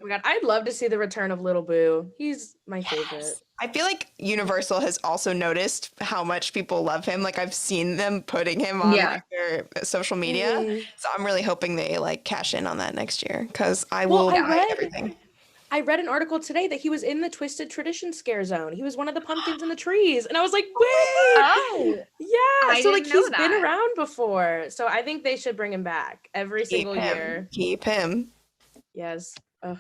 Oh my god, I'd love to see the return of Little Boo. He's my favorite. I feel like Universal has also noticed how much people love him. Like I've seen them putting him on like, their social media. Mhm. So I'm really hoping they like cash in on that next year because I Well, will I buy read- everything. I read an article today that he was in the Twisted Tradition scare zone. He was one of the pumpkins in the trees. And I was like, wait. Oh, Yeah. I So like didn't know he's been that. around before. So I think they should bring him back every single year. Keep him. Yes. Ugh.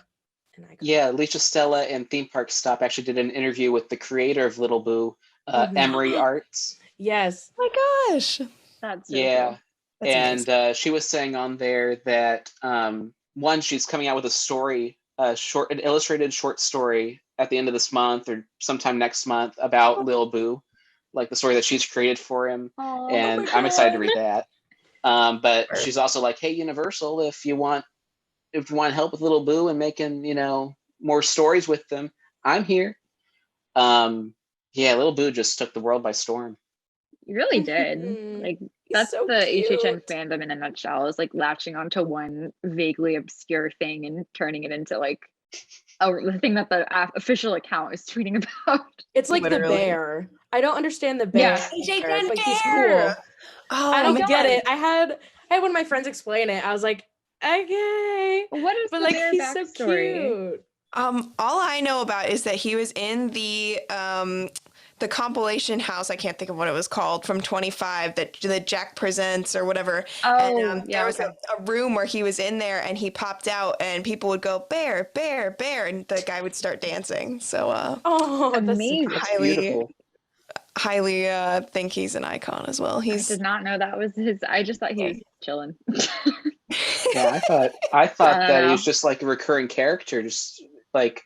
An icon. Yeah, Alicia Stella and Theme Park Stop actually did an interview with the creator of Little Boo, Mhm. Emery Arts. Yes. Oh my gosh. that's so Yeah, cool. That's amazing. and she was saying on there that one, she's coming out with a story, an illustrated short story at the end of this month or sometime next month about Lil Boo, like the story that she's created for him, Oh, and my I'm excited to God. read that. But she's also like, hey, Universal, if you want help with Little Boo and making more stories with them, I'm here. Yeah, Little Boo just took the world by storm. you really did. Mhm. Like He's that's so the HHN cute. fandom in a nutshell, is like latching onto one vaguely obscure thing and turning it into like the thing that the official account is tweeting about. It's like Literally. the bear. I don't understand the bear. Yeah. part, but he's Bear! cool. Oh, I don't my get God. it. I had one of my friends explain it. I was like, okay. What is But the like bear he's so backstory? cute. All I know about is that he was in the compilation house. I can't think of what it was called from 25 that Jack presents or whatever. Oh, And yeah, there was okay. a room where he was in there and he popped out and people would go bear, bear, bear, and the guy would start dancing. So Oh, that's Amazing. super That's beautiful. highly think he's an icon as well. I He's did not know that was his. I just thought he was chilling. Yeah, I thought I don't that he know. was just like a recurring character, just like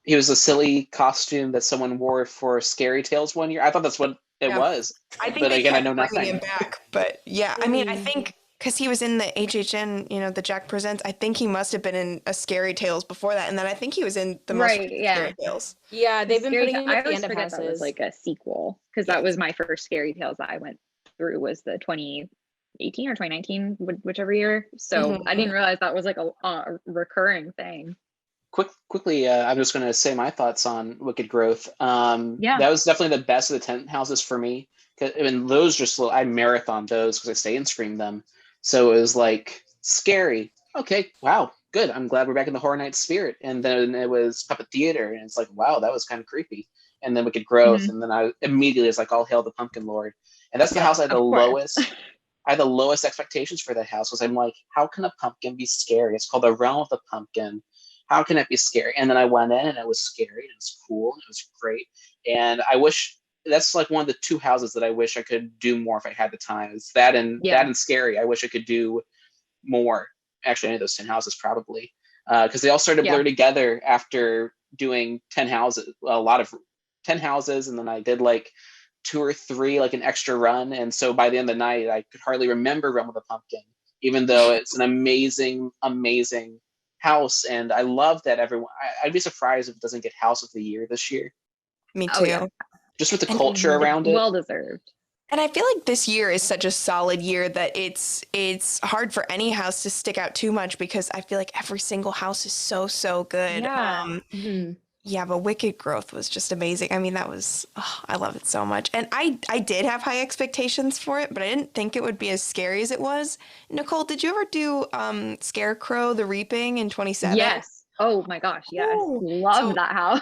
he was a silly costume that someone wore for Scary Tales one year. I thought that's what it Yeah. was. I think But they again, I kept know bringing nothing. him back. But yeah, I mean, I Mm. think because he was in the HHN, the Jack Presents, I think he must have been in a Scary Tales before that. And then I think he was in the most Right, recent yeah. Scary Tales. Yeah, they've been putting him I at the always end of forget that was houses. like a sequel, because that was my first Scary Tales that I went through, was the 2018 or 2019, whichever year. So I didn't realize that was like a recurring thing. Quickly, I'm just going to say my thoughts on Wicked Growth. Yeah. That was definitely the best of the tent houses for me. Those just I marathon those because I stay and stream them. So it was like scary. Okay, wow, good. I'm glad we're back in the Horror Nights spirit. And then it was Puppet Theater, and it's like, wow, that was kind of creepy. And then Wicked Growth, and then I immediately was like, all hail the Pumpkin Lord. And that's the house I had the of course. lowest. I had the lowest expectations for that house. Was I'm like, how can a pumpkin be scary? It's called the Realm of the Pumpkin. How can it be scary? And then I went in and it was scary and it was cool and it was great. And I wish that's like one of the two houses that I wish I could do more if I had the time. It's that and Scary. I wish I could do more. Actually, any of those 10 houses probably, because they all started to blur together after doing 10 houses. A lot of 10 houses, and then I did like 2 or 3 like an extra run. And so by the end of the night, I could hardly remember Realm of the Pumpkin, even though it's an amazing, amazing house. And I love that everyone. I'd be surprised if it doesn't get House of the Year this year. Me too. Oh, yeah. Just with the culture around it. Well deserved. And I feel like this year is such a solid year that it's hard for any house to stick out too much, because I feel like every single house is so good. Yeah. Yeah, but Wicked Growth was just amazing. I mean, I love it so much. And I did have high expectations for it, but I didn't think it would be as scary as it was. Nicole, did you ever do Scarecrow the Reaping in 27? Yes. Oh my gosh, yes. Ooh. Love So- that house.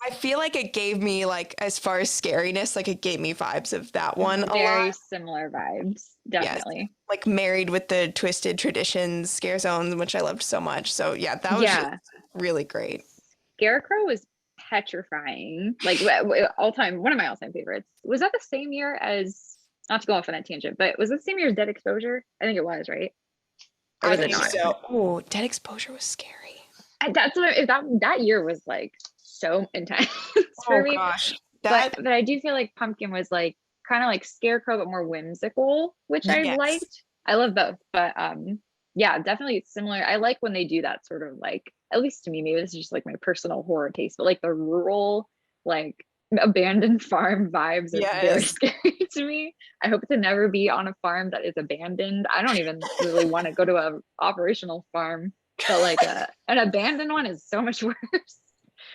I feel like it gave me, like, as far as scariness, like it gave me vibes of that one a Very lot. similar vibes. Definitely. Like married with the Twisted Traditions scare zones, which I loved so much. So yeah, that was just really great. Scarecrow was petrifying. Like all time, one of my all-time favorites. Was that the same year as, not to go off on that tangent, but was it the same year as Dead Exposure? I think it was, right? Or was it think not? so. Oh, Dead Exposure was scary. That's what that year was like so intense for me. Gosh. But I do feel like Pumpkin was like kind of like Scarecrow but more whimsical, which I Yes. liked. I love both, but yeah, definitely it's similar. I like when they do that sort of like, at least to me, maybe this is just like my personal horror taste, but like the rural, like abandoned farm vibes are very Yes. scary to me. I hope to never be on a farm that is abandoned. I don't even really want to go to a operational farm, but like an abandoned one is so much worse.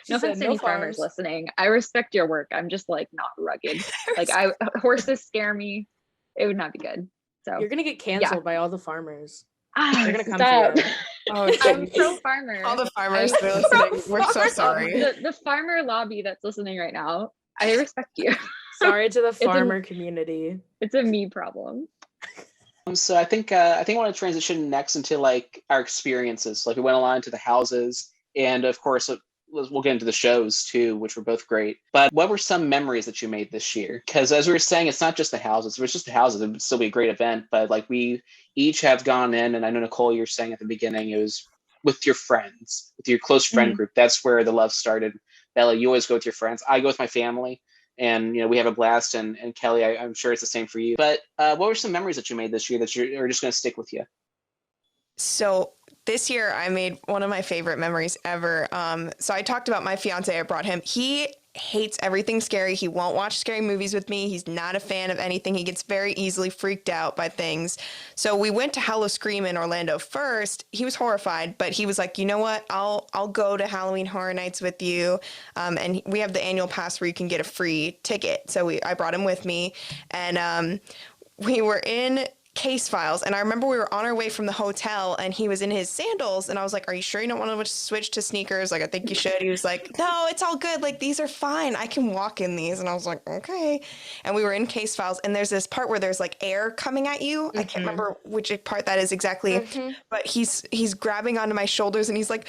She No said, offense to "No any farmers farms." listening. I respect your work. I'm just like not rugged. Like horses scare me. It would not be good. So You're gonna get canceled by all the farmers. They're gonna come stop. for you. Oh, I'm geez. pro farmer. All the farmers I- that are listening, we're so Farmers. sorry. the farmer lobby that's listening right now, I respect you. Sorry to the a- farmer community. It's a me problem. So I think I want to transition next into like our experiences. Like we went along to the houses, and of course we'll get into the shows too, which were both great. But what were some memories that you made this year? Because as we were saying, it's not just the houses. If it was just the houses, it would still be a great event. But like we each have gone in, and I know Nicole, you're saying at the beginning, it was with your friends, with your close friend group. That's where the love started. Bella, you always go with your friends. I go with my family. And we have a blast, and Kelley, I'm sure it's the same for you. But what were some memories that you made this year that are just going to stick with you? So this year I made one of my favorite memories ever. So I talked about my fiance. I brought him. He hates everything scary. He won't watch scary movies with me. He's not a fan of anything. He gets very easily freaked out by things. So we went to Halloween in Orlando first. He was horrified, but he was like, you know what? I'll go to Halloween Horror Nights with you. And we have the annual pass where you can get a free ticket. So I brought him with me, and we were in Case Files, and I remember we were on our way from the hotel, and he was in his sandals, and I was like, are you sure you don't want to switch to sneakers? Like, I think you should. He was like, no, it's all good. Like, these are fine. I can walk in these. And I was like, okay. And we were in Case Files, and there's this part where there's like air coming at you. I can't remember which part that is exactly, but he's grabbing onto my shoulders, and he's like,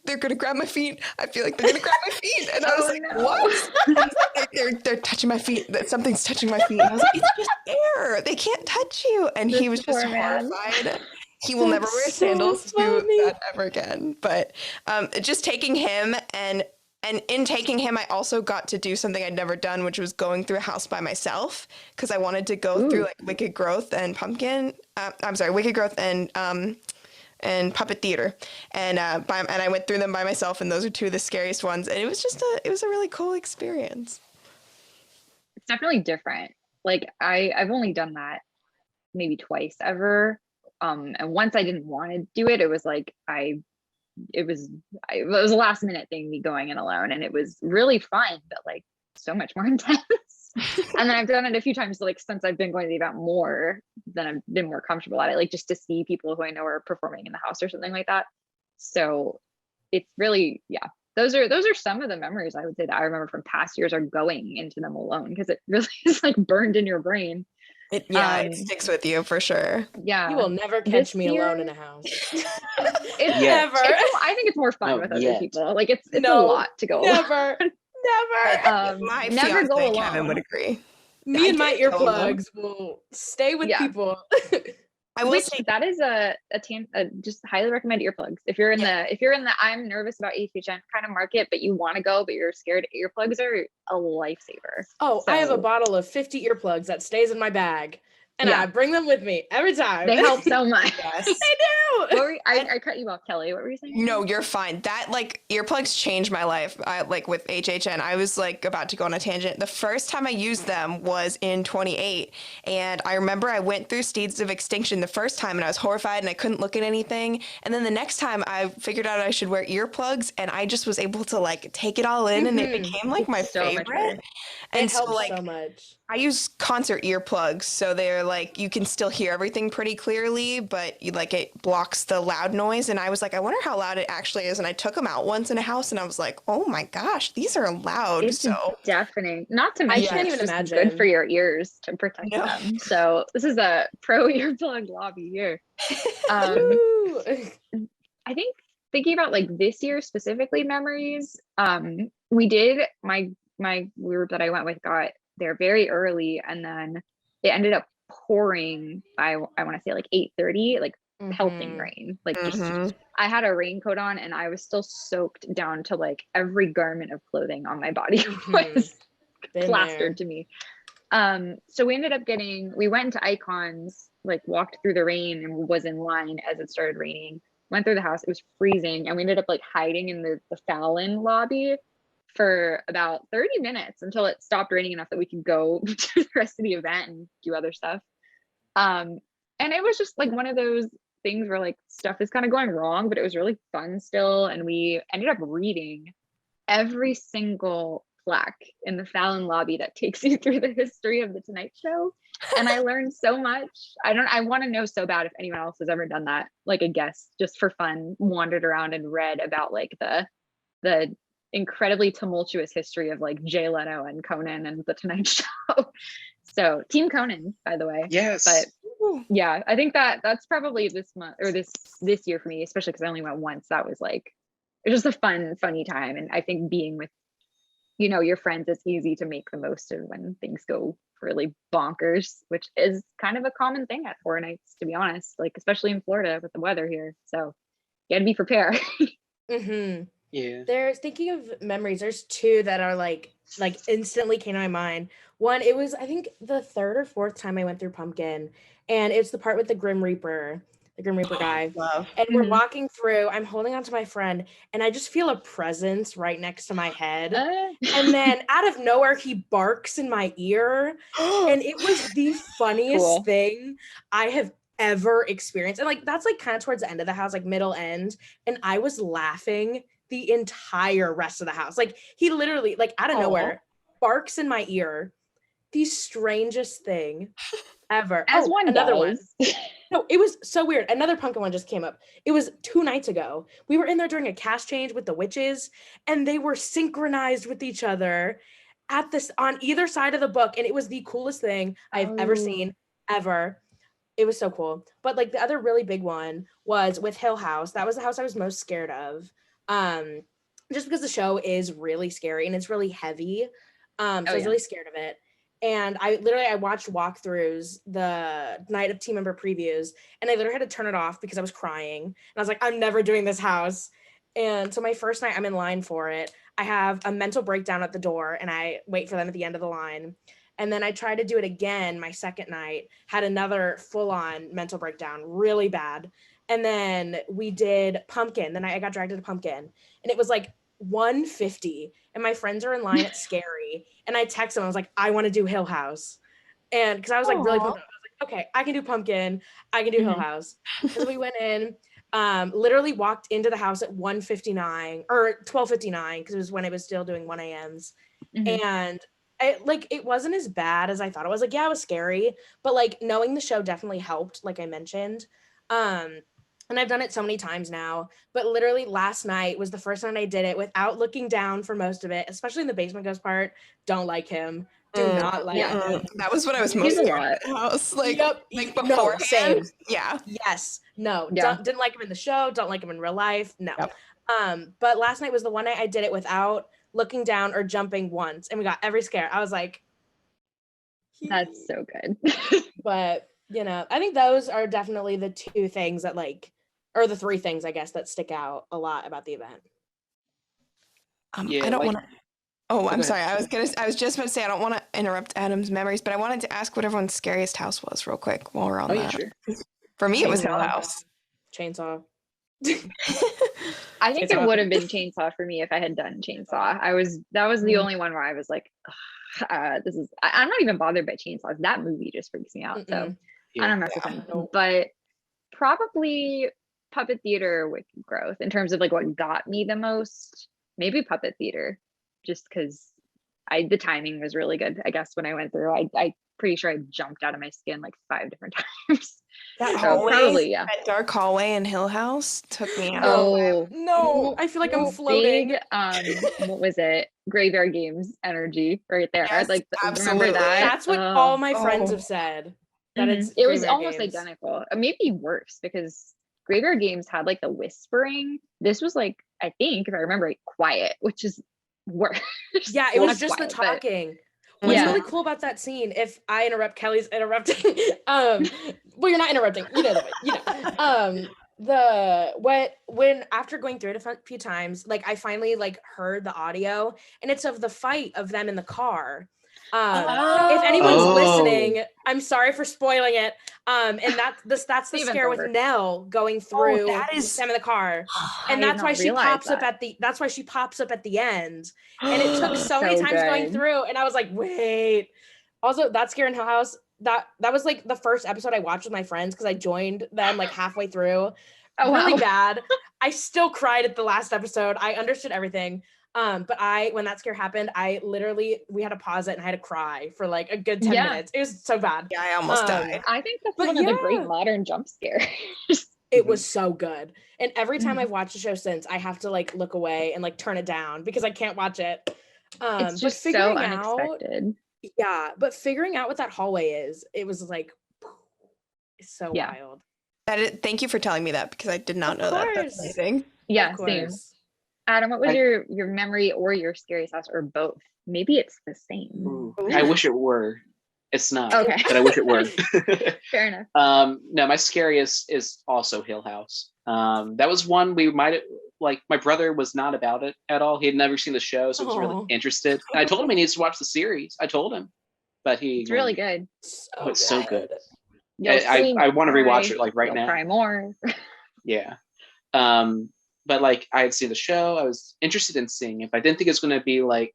they're gonna grab my feet. I feel like they're gonna grab my feet. And I was like, no. what? And he's like, they're touching my feet. Something's touching my feet. And I was like, it's just air. They can't touch you. And he was just poor man. horrified. He will never wear sandals to do that ever again. But just taking him, and in taking him, I also got to do something I'd never done, which was going through a house by myself, because I wanted to go through like Wicked Growth and Wicked Growth and Puppet Theater, and I went through them by myself, and those are two of the scariest ones. And it was just a really cool experience. It's definitely different. Like I've only done that maybe twice ever. And once I didn't want to do it. It was like it was a last minute thing, me going in alone, and it was really fun, but like so much more intense. And then I've done it a few times, like since I've been going to the event more, then I've been more comfortable at it, like just to see people who I know are performing in the house or something like that. So it's really, yeah, those are some of the memories I would say that I remember from past years, are going into them alone, because it really is like burned in your brain. It sticks with you for sure. Yeah, You will never catch me alone in a house. Never. I think it's more fun with other people. Like it's a lot to go alone. Never. My never fiance, go alone. Kevin, would agree. Me and my earplugs will stay with people. I will say that is just highly recommend earplugs. If you're in the I'm nervous about HHN kind of market, but you want to go, but you're scared, earplugs are a lifesaver. Oh, so, I have a bottle of 50 earplugs that stays in my bag, and I bring them with me every time. They help so much. Yes. They do. I cut you off, Kelley. What were you saying? No, you're fine. That like earplugs changed my life. Like with HHN, I was like about to go on a tangent. The first time I used them was in 28, and I remember I went through Steeds of Extinction the first time, and I was horrified, and I couldn't look at anything. And then the next time, I figured out I should wear earplugs, and I just was able to like take it all in, and it became like my favorite. And it helps so like so much. I use concert earplugs, so they're like you can still hear everything pretty clearly, but it blocks the loud noise. And I was like, I wonder how loud it actually is. And I took them out once in a house, and I was like, oh my gosh, these are loud. It's deafening. Not to mention, I can't it's even just imagine. good for your ears to protect them. So this is a pro earplug lobby here. I think thinking about like this year specifically memories, we did my group that I went with got there very early, and then it ended up pouring by I want to say like 8:30, like pelting rain. Like just I had a raincoat on, and I was still soaked down to like every garment of clothing on my body was plastered to me. So we ended up we went into Icons, like walked through the rain and was in line as it started raining. Went through the house, it was freezing, and we ended up like hiding in the Fallon lobby for about 30 minutes until it stopped raining enough that we could go to the rest of the event and do other stuff. And it was just like one of those things where like stuff is kind of going wrong, but it was really fun still. And we ended up reading every single plaque in the Fallon lobby that takes you through the history of the Tonight Show. And I learned so much. I want to know so bad if anyone else has ever done that, like a guest, just for fun, wandered around and read about like the incredibly tumultuous history of like Jay Leno and Conan and the Tonight Show. So Team Conan, by the way. Yes. But yeah, I think that's probably this month or this year for me, especially because I only went once. That was like, it was just a funny time. And I think being with, you know, your friends, it's easy to make the most of when things go really bonkers, which is kind of a common thing at Horror Nights, to be honest, like especially in Florida with the weather here. So you got to be prepared. Mm-hmm. Yeah. There's, thinking of memories, there's two that are like instantly came to my mind. One, it was, I think, the third or fourth time I went through Pumpkin, and it's the part with the Grim Reaper guy. Love. And we're walking through, I'm holding on to my friend, and I just feel a presence right next to my head. And then out of nowhere, he barks in my ear. And it was the funniest thing I have ever experienced. And like, that's like kind of towards the end of the house, like middle end. And I was laughing the entire rest of the house. Like, he literally, like out of nowhere, barks in my ear. The strangest thing ever. As one another does. one. No, it was so weird. Another pumpkin one just came up. It was 2 nights ago. We were in there during a cast change with the witches, and they were synchronized with each other at this on either side of the book, and it was the coolest thing I've ever seen, ever. It was so cool. But like the other really big one was with Hill House. That was the house I was most scared of. Just because the show is really scary and it's really heavy. So I was really scared of it. And I watched walkthroughs the night of team member previews, and I literally had to turn it off because I was crying. And I was like, I'm never doing this house. And so my first night, I'm in line for it. I have a mental breakdown at the door, and I wait for them at the end of the line. And then I tried to do it again my second night, had another full-on mental breakdown, really bad. And then we did Pumpkin. Then I got dragged into Pumpkin, and it was like 1:50, and my friends are in line at SCarey, and I texted them. I was like, I want to do Hill House, and because I was like really pumped up. I was like, okay, I can do Pumpkin, I can do Hill House. So we went in, literally walked into the house at 1:59 or 12:59 because it was when it was still doing 1 a.m.s, and it wasn't as bad as I thought it was. Like, yeah, it was scary, but like knowing the show definitely helped, like I mentioned. And I've done it so many times now, but literally last night was the first time I did it without looking down for most of it, especially in the basement ghost part. Don't like him. Do not like him. That was what I was most scared of. I was like, like beforehand. Same. Yeah. Yes. No. Didn't like him in the show. Don't like him in real life. No. Yep. But last night was the one night I did it without looking down or jumping once, and we got every scare. I was like, that's so good. But you know, I think those are definitely the two things that or the three things, I guess, that stick out a lot about the event. I don't want to. Oh, I'm sorry. I was just about to say I don't want to interrupt Adam's memories, but I wanted to ask what everyone's scariest house was real quick while we're on that. Sure. For me, it was Hill House. Chainsaw. I think it would have been Chainsaw for me if I had done Chainsaw. That was the only one where I was like, I'm not even bothered by chainsaws. That movie just freaks me out. So I don't mess with him. But probably Puppet Theater with Growth in terms of like what got me the most. Maybe Puppet Theater, just because the timing was really good. I guess when I went through, I pretty sure I jumped out of my skin like 5 different times. That hallway, that dark hallway in Hill House took me out. Oh no, I feel like I'm floating. Big, what was it? Graveyard Games energy right there. Yes, like absolutely. Remember that? That's what all my friends have said. That it was almost identical, maybe worse, because Graveyard Games had like the whispering. This was like, I think if I remember it, quiet, which is worse. Yeah, it was just quiet, the talking. What's really cool about that scene, if I interrupt, Kelly's interrupting. Well, you're not interrupting. You know that. You know. When after going through it a few times, like I finally like heard the audio, and it's of the fight of them in the car. If anyone's Oh. listening, I'm sorry for spoiling it. And that's the Steven's scare with over. Nell going through that is- Sam in the car. I And did that's not why she realize pops up that. at the that's why she pops up at the end. And it took so many So times going good. through, and I was like, wait. Also, that scare in Hill House, that was like the first episode I watched with my friends because I joined them like halfway through. Oh, Really wow. bad. I still cried at the last episode. I understood everything. But when that scare happened, we had to pause it and I had to cry for like a good 10 Yeah. minutes. It was so bad. Yeah, I almost died. I think that's But one of the yeah. great modern jump scares. It was so good. And every time Mhm. I've watched the show since, I have to like look away and like turn it down because I can't watch it. It's But just so figuring out- unexpected. Yeah, but figuring out what that hallway is, it was like, it's so Yeah. wild. Thank you for telling me that because I did not Of know that. That's course. amazing. Yeah, Of same. course. Adam, what was I- your memory or your scariest house or both? Maybe it's the same. Ooh, I wish it were. It's not. Okay. But I wish it were. Fair enough. No, my scariest is also Hill House. That was one we might have, like, my brother was not about it at all. He had never seen the show, so he was really Aw. interested. And I told him he needs to watch the series. I told him, but he. It's really good. Oh, it's so good. You'll see, I want to rewatch cry, it like right you'll now. Cry more. Yeah. But like I had seen the show, I was interested in seeing it, but I didn't think it was going to be like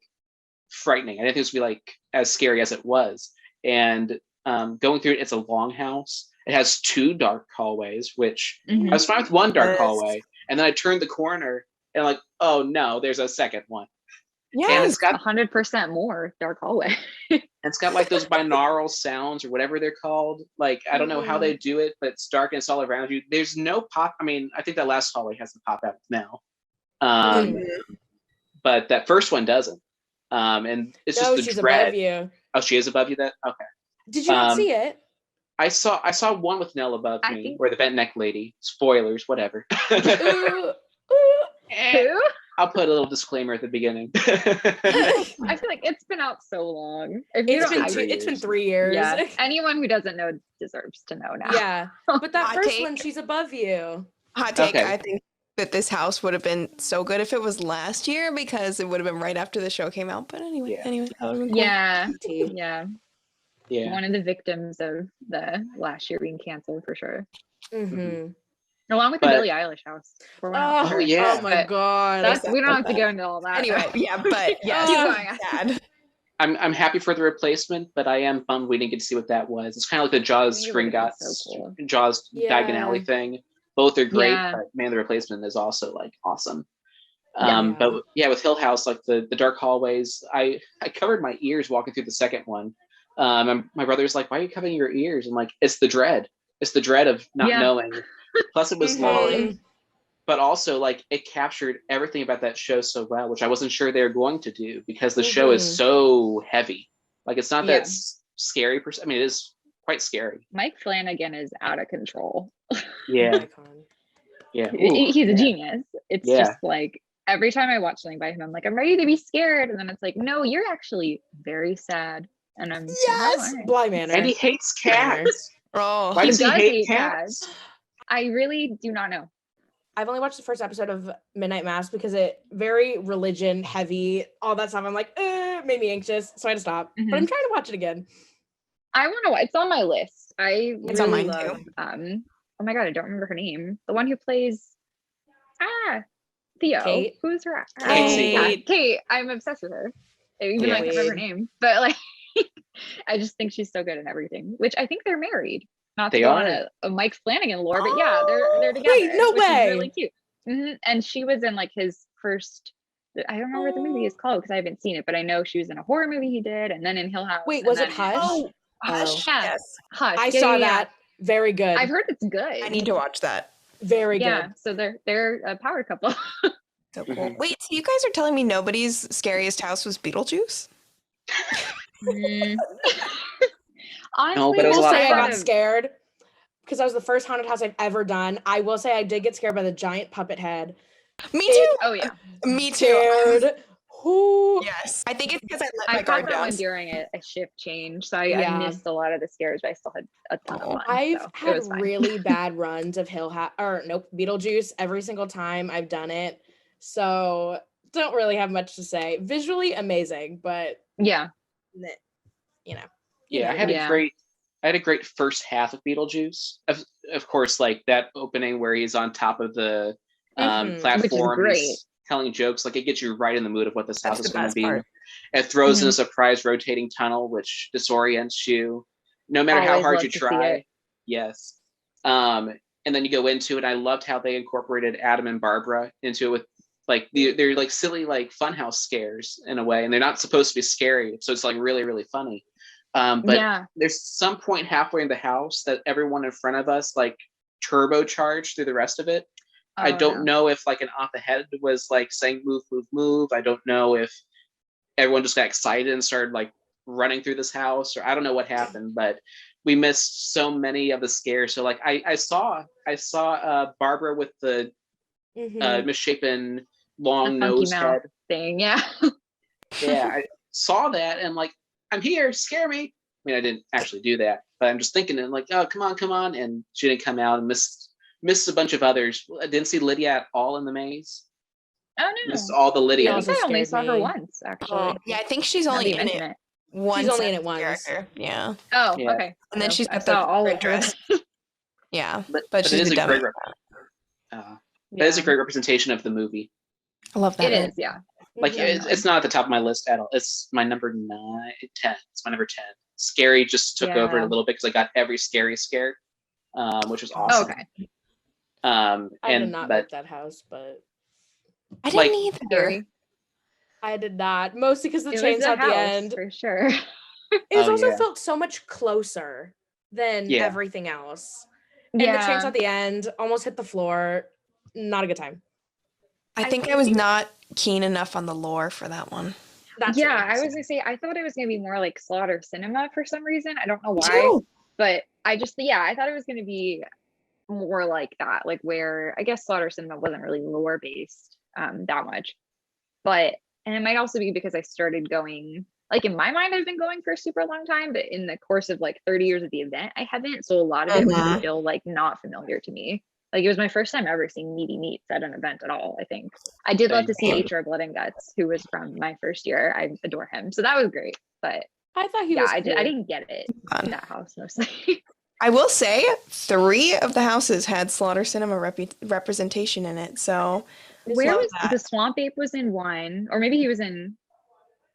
frightening. I didn't think it was going to be like as scary as it was. And going through it, it's a long house. It has 2 dark hallways, which Mhm. I was fine with one dark Yes. hallway, and then I turned the corner and like, oh no, there's a second one. And Yes. it's got 100% more dark hallway. it's got like those binaural sounds or whatever they're called. Like I don't know how they do it, but it's dark and it's all around you. There's no pop. I mean, I think that last hallway has the pop out now, but that first one doesn't. And it's No, just the she's dread. above you. Oh, she is above you. That okay. Did you not see it? I saw one with Nell above I me, think- or the bent neck lady. Spoilers, whatever. Ooh, Who? I'll put a little disclaimer at the beginning. I feel like it's been out so long. If you it's been 3 years. Yeah. Anyone who doesn't know deserves to know now. Yeah. But that Hot first take. one, she's above you. Hot take. Okay. I think that this house would have been so good if it was last year because it would have been right after the show came out. But anyway, Yeah. that would have been cool. Yeah. Tea. Yeah. Yeah. One of the victims of the last year being canceled for sure. Mm-hmm. Along with the But- Billie Eilish house. For one of Oh, them. yeah. Oh my But god. That's, we don't have to go into all that. Anyway, yeah, but yeah, Keep Oh. going. sad. I'm happy for the replacement, but I am bummed we didn't get to see what that was. It's kind of like the Jaws I think it would've been Gringotts, so cool. Jaws Diagon Yeah. Alley thing. Both are great, Yeah. but man, the replacement is also like awesome. Yeah. But yeah, with Hill House, like the dark hallways, I covered my ears walking through the second one. And my brother's like, "Why are you covering your ears?" I'm like, "It's the dread. It's the dread of not Yeah. knowing." Plus, it was Mhm. long, but also like it captured everything about that show so well, which I wasn't sure they were going to do because the show is Mhm. so heavy. Like it's not Yeah. that scary. I mean, it is quite scary. Mike Flanagan is out of control. Yeah, Icon. yeah. He's a yeah. genius. It's Yeah. just like every time I watch something by him, I'm like, I'm ready to be scared. And then it's like, no, you're actually very sad. And I'm Yes. "Oh, Bly Manor. And he hates cats. Oh, Why He does he does hate hate cats? I really do not know. I've only watched the first episode of Midnight Mass because it very religion heavy, all that stuff. I'm like, made me anxious, so I had to stop. But I'm trying to watch it again. I want to. It's on my list. I It's on really mine love, too. Oh my god, I don't remember her name. The one who plays Theo. Kate. Who's her? Casey. Yeah, Kate. I'm obsessed with her. Even though I can't remember her name, but like, I just think she's so good in everything. Which I think they're married. Not to They go on are. a Mike Flanagan lore, but yeah, they're together. Wait, no which is way. really cute. And she was in like his first. I don't remember what the movie is called because I haven't seen it, but I know she was in a horror movie he did, and then in Hill House. Wait, and was it then- Hush? Oh, Hush. Yeah. Yes. Hush. I Yeah, saw yeah, yeah. that. Very good. I've heard it's good. I need to watch that. Very Yeah, good. so they're a power couple. So cool. Mhm. Wait, so you guys are telling me nobody's scariest house was Beetlejuice? Mm. Honestly, but it was a will lot of say I fun. got scared because that was the first haunted house I've ever done. I will say I did get scared by the giant puppet head. Me too. Oh yeah, Me too. Scared. Who? Yes. I think it's because I let I my caught guard that down. one during a shift change, so I Yeah. missed a lot of the scares, but I still had a ton of fun. I've so it had was fine. really bad runs of Beetlejuice every single time I've done it. So don't really have much to say. Visually amazing, but Yeah, meh. you know. Yeah, I had a great first half of Beetlejuice. Of course, like that opening where he's on top of the platform, he's telling jokes. Like it gets you right in the mood of what this house is going to be. Part. It throws in a surprise rotating tunnel, which disorients you, no matter how hard you try. Yes. And then you go into it. I loved how they incorporated Adam and Barbara into it with like they're like silly like funhouse scares in a way, and they're not supposed to be scary, so it's like really really funny. But there's some point halfway in the house that everyone in front of us like turbocharged through the rest of it. I don't know if like an op ahead was like saying move move move. I don't know if everyone just got excited and started like running through this house, or I don't know what happened, but we missed so many of the scares. So like I saw Barbara with the misshapen long nose head thing. Yeah, I saw that and like, I'm here, scare me. I mean, I didn't actually do that, but I'm just thinking and like, oh, come on. And she didn't come out, and missed a bunch of others. I didn't see Lydia at all in the maze. Oh no. Missed all the Lydia. I think I only saw her once, actually. Yeah, I think she's only in it once. She's only in it once. Character. Yeah. Oh, okay. And then she's got all red dress. Yeah, but she's it is a great. That is a great representation of the movie. I love that. It is, yeah. Like it's not at the top of my list at all. It's my number 10. It's my number 10. Scary just took over it a little bit because I got every scary scare, which was awesome. Okay. I did not like that house, but I didn't either. I did not, mostly because the chainsaw at the end. For sure. It also felt so much closer than everything else. And the chainsaw at the end almost hit the floor. Not a good time. I think I was not keen enough on the lore for that one. I was gonna say I thought it was gonna be more like Slaughter Cinema for some reason. I don't know why, but I thought it was gonna be more like that, like where I guess Slaughter Cinema wasn't really lore based that much. But and it might also be because I started going, like in my mind I've been going for a super long time, but in the course of like 30 years of the event I haven't, so a lot of it was still like not familiar to me. Like it was my first time ever seeing Meaty Meats at an event at all, I think. I did love to see HR Blood and Guts, who was from my first year. I adore him. So that was great. But I thought he was cool. I didn't get it in that house mostly. I will say 3 of the houses had Slaughter Cinema representation in it. So where was the Swamp Ape was in one, or maybe he was in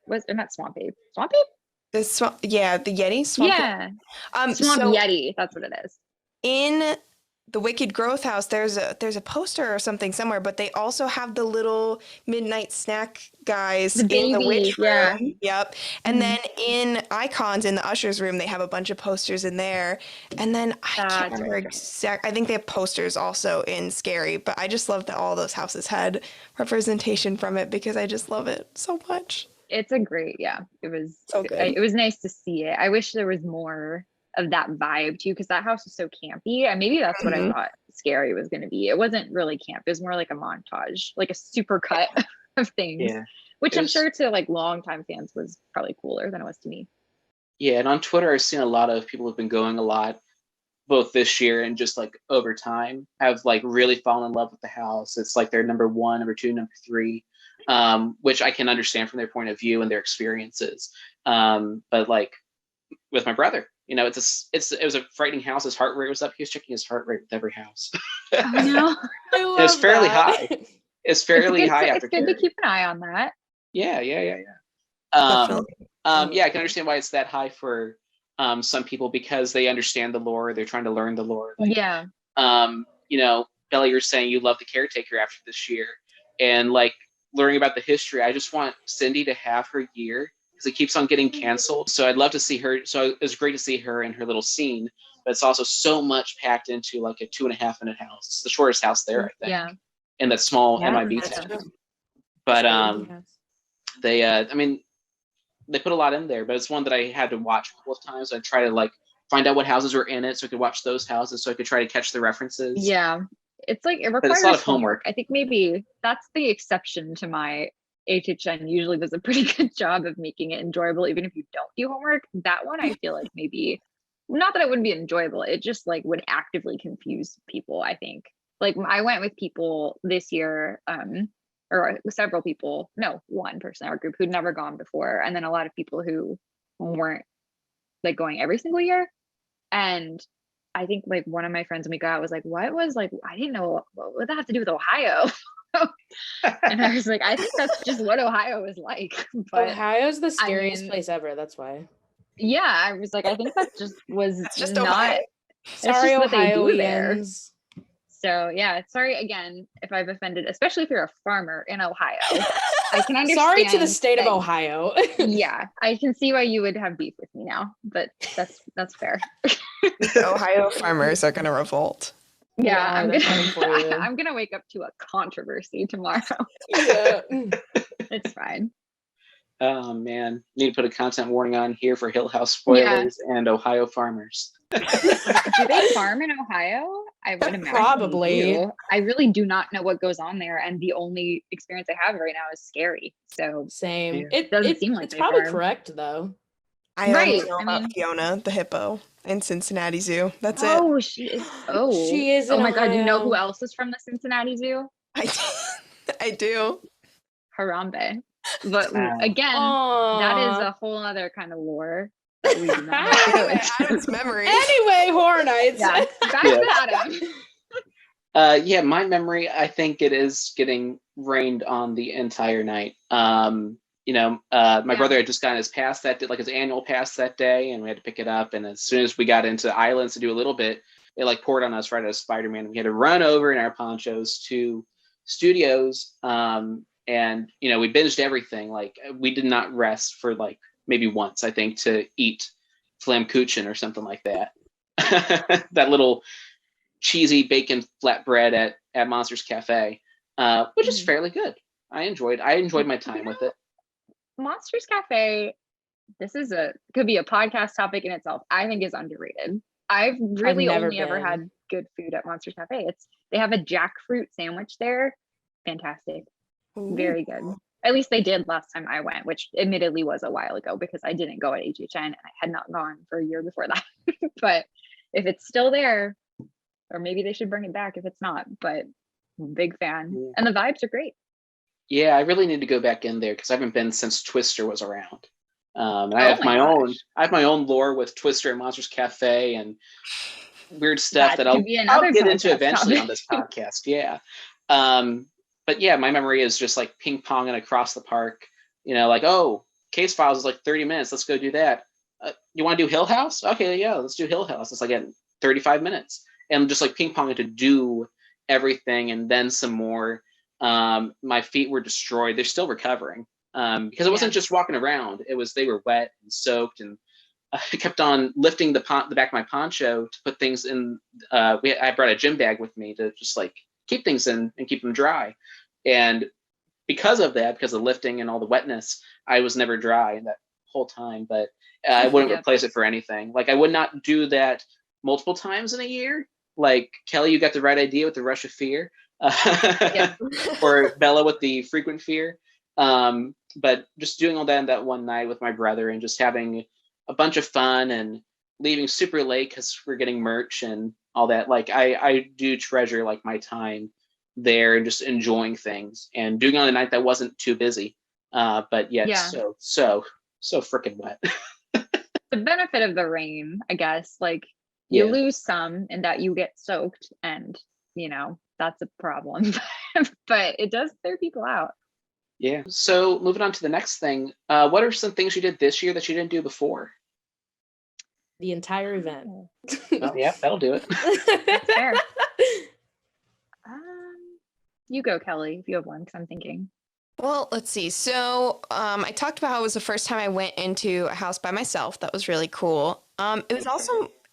not Swamp Ape. Swamp Ape? The Yeti Swamp. Yeah. Swamp Yeti, that's what it is. In the Wicked Growth House, there's a poster or something somewhere, but they also have the little midnight snack guys in the witch room. Yep. And then in Icons in the Usher's room, they have a bunch of posters in there. And then I can't remember I think they have posters also in Scary, but I just love that all those houses had representation from it because I just love it so much. It's a great, it was so good. It was nice to see it. I wish there was more of that vibe too, because that house was so campy, and maybe that's what I thought Scary was going to be. It wasn't really camp, it was more like a montage, like a super cut of things, which I'm sure to like longtime fans was probably cooler than it was to me. And on Twitter I've seen a lot of people who've been going a lot both this year and just like over time have like really fallen in love with the house. It's like their number 1, number 2, number 3, which I can understand from their point of view and their experiences, but like with my brother, it was a frightening house. His heart rate was up. He was checking his heart rate with every house. I know. It was fairly high. It's fairly high after. It's good to keep an eye on that. Yeah. I can understand why it's that high for some people because they understand the lore. They're trying to learn the lore. Kelley, you're saying you love the caretaker after this year, and like learning about the history. I just want Cindy to have her year, because it keeps on getting canceled. So I'd love to see her. So it was great to see her in her little scene, but it's also so much packed into like a 2.5 minute house. It's the shortest house there, I think. Yeah. In that small MIB town. But they put a lot in there, but it's one that I had to watch a couple of times. I try to like find out what houses were in it so I could watch those houses so I could try to catch the references. Yeah. It's like it requires a lot of homework. I think maybe that's the exception to my HHN usually does a pretty good job of making it enjoyable, even if you don't do homework. That one, I feel like maybe, not that it wouldn't be enjoyable, it just like would actively confuse people, I think. Like I went with people this year, or several people, no, one person in our group who'd never gone before. And then a lot of people who weren't like going every single year. And I think like one of my friends when we got out was like, what was like, I didn't know what would that have to do with Ohio? And I was like, I think that's just what Ohio is like. But Ohio's the scariest mean, place ever. That's why. yeah, I was like, I think that just was It's just not. Ohio. It's Sorry, just what they do there. Ohioans. So yeah, sorry again if I've offended, especially if you're a farmer in Ohio. I can understand. Sorry to the state of that- Ohio. Yeah, I can see why you would have beef with me now, but that's fair. The Ohio farmers are gonna revolt. Yeah, they're coming for you. I'm gonna wake up to a controversy tomorrow. Yeah. It's fine. Oh man, need to put a content warning on here for Hill House spoilers and Ohio farmers. Do they farm in Ohio? I would imagine they Probably. do. I really do not know what goes on there, and the only experience I have right now is Scary. So Same. Yeah. It Doesn't seem like it's they probably farm. correct though. I Right, only know I about mean- Fiona, the hippo, in Cincinnati Zoo. That's it. oh, she is. Oh, She is Oh in my God! You know who Ohio. else is from the Cincinnati Zoo? I do. Harambe. But Wow. again, that is a whole other kind of lore that we do not Anyway, know. Adam's memory. Anyway, Horror Nights. Yeah, back Yeah. to Adam. Yeah, my memory, I think it is getting rained on the entire night. My Yeah. brother had just gotten his pass that day, like his annual pass that day, and we had to pick it up. And as soon as we got into Islands to do a little bit, it like poured on us right out of Spider-Man. We had to run over in our ponchos to studios. And we binged everything. Like we did not rest for like maybe once, I think, to eat flammkuchen or something like that. That little cheesy bacon flatbread at Monsters Cafe, which is fairly good. I enjoyed my time with it. Monsters Cafe, could be a podcast topic in itself. I think is underrated. I've really never only ever been. had good food at Monsters Cafe. They have a jackfruit sandwich there. Fantastic. Very good. At least they did last time I went, which admittedly was a while ago because I didn't go at HHN and I had not gone for a year before that. But if it's still there, or maybe they should bring it back if it's not, but big fan. Yeah. And the vibes are great. Yeah, I really need to go back in there because I haven't been since Twister was around. And I Oh have my my own lore with Twister and Monsters Cafe and weird stuff that I'll could be another get into podcast eventually topic. on this podcast. Yeah. But yeah, my memory is just like ping ponging across the park. Like, oh, Case Files is like 30 minutes. Let's go do that. You want to do Hill House? Okay, yeah, let's do Hill House. It's like at 35 minutes. And just like ping ponging to do everything and then some more. My feet were destroyed. They're still recovering because it wasn't just walking around. They were wet and soaked, and I kept on lifting the back of my poncho to put things in. I brought a gym bag with me to just like keep things in and keep them dry. And because of that, because of lifting and all the wetness, I was never dry that whole time. But I wouldn't Yep. replace it for anything. Like I would not do that multiple times in a year. Like Kelley, you got the right idea with the rush of fear, or Bella with the frequent fear. But just doing all that in that one night with my brother and just having a bunch of fun and leaving super late because we're getting merch and all that. Like I do treasure like my time there and just enjoying things and doing it on a night that wasn't too busy, but yet so freaking wet. The benefit of the rain, I guess, like you lose some in that you get soaked and that's a problem. But it does clear people out. Yeah. So moving on to the next thing, what are some things you did this year that you didn't do before? The entire event. Oh, yeah, that'll do it. That's fair. You go, Kelley, if you have one, because I'm thinking. Well, let's see. So I talked about how it was the first time I went into a house by myself. That was really cool. It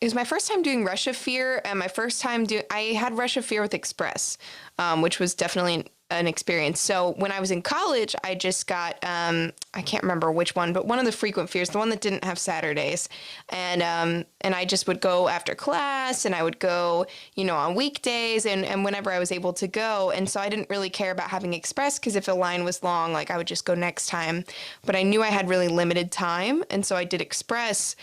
was my first time doing Rush of Fear, and my first time I had Rush of Fear with Express, which was definitely an experience. So when I was in college, I just got, I can't remember which one, but one of the frequent fears, the one that didn't have Saturdays. And I just would go after class, and I would go, on weekdays and whenever I was able to go. And so I didn't really care about having Express because if a line was long, like I would just go next time. But I knew I had really limited time. And so I did Express,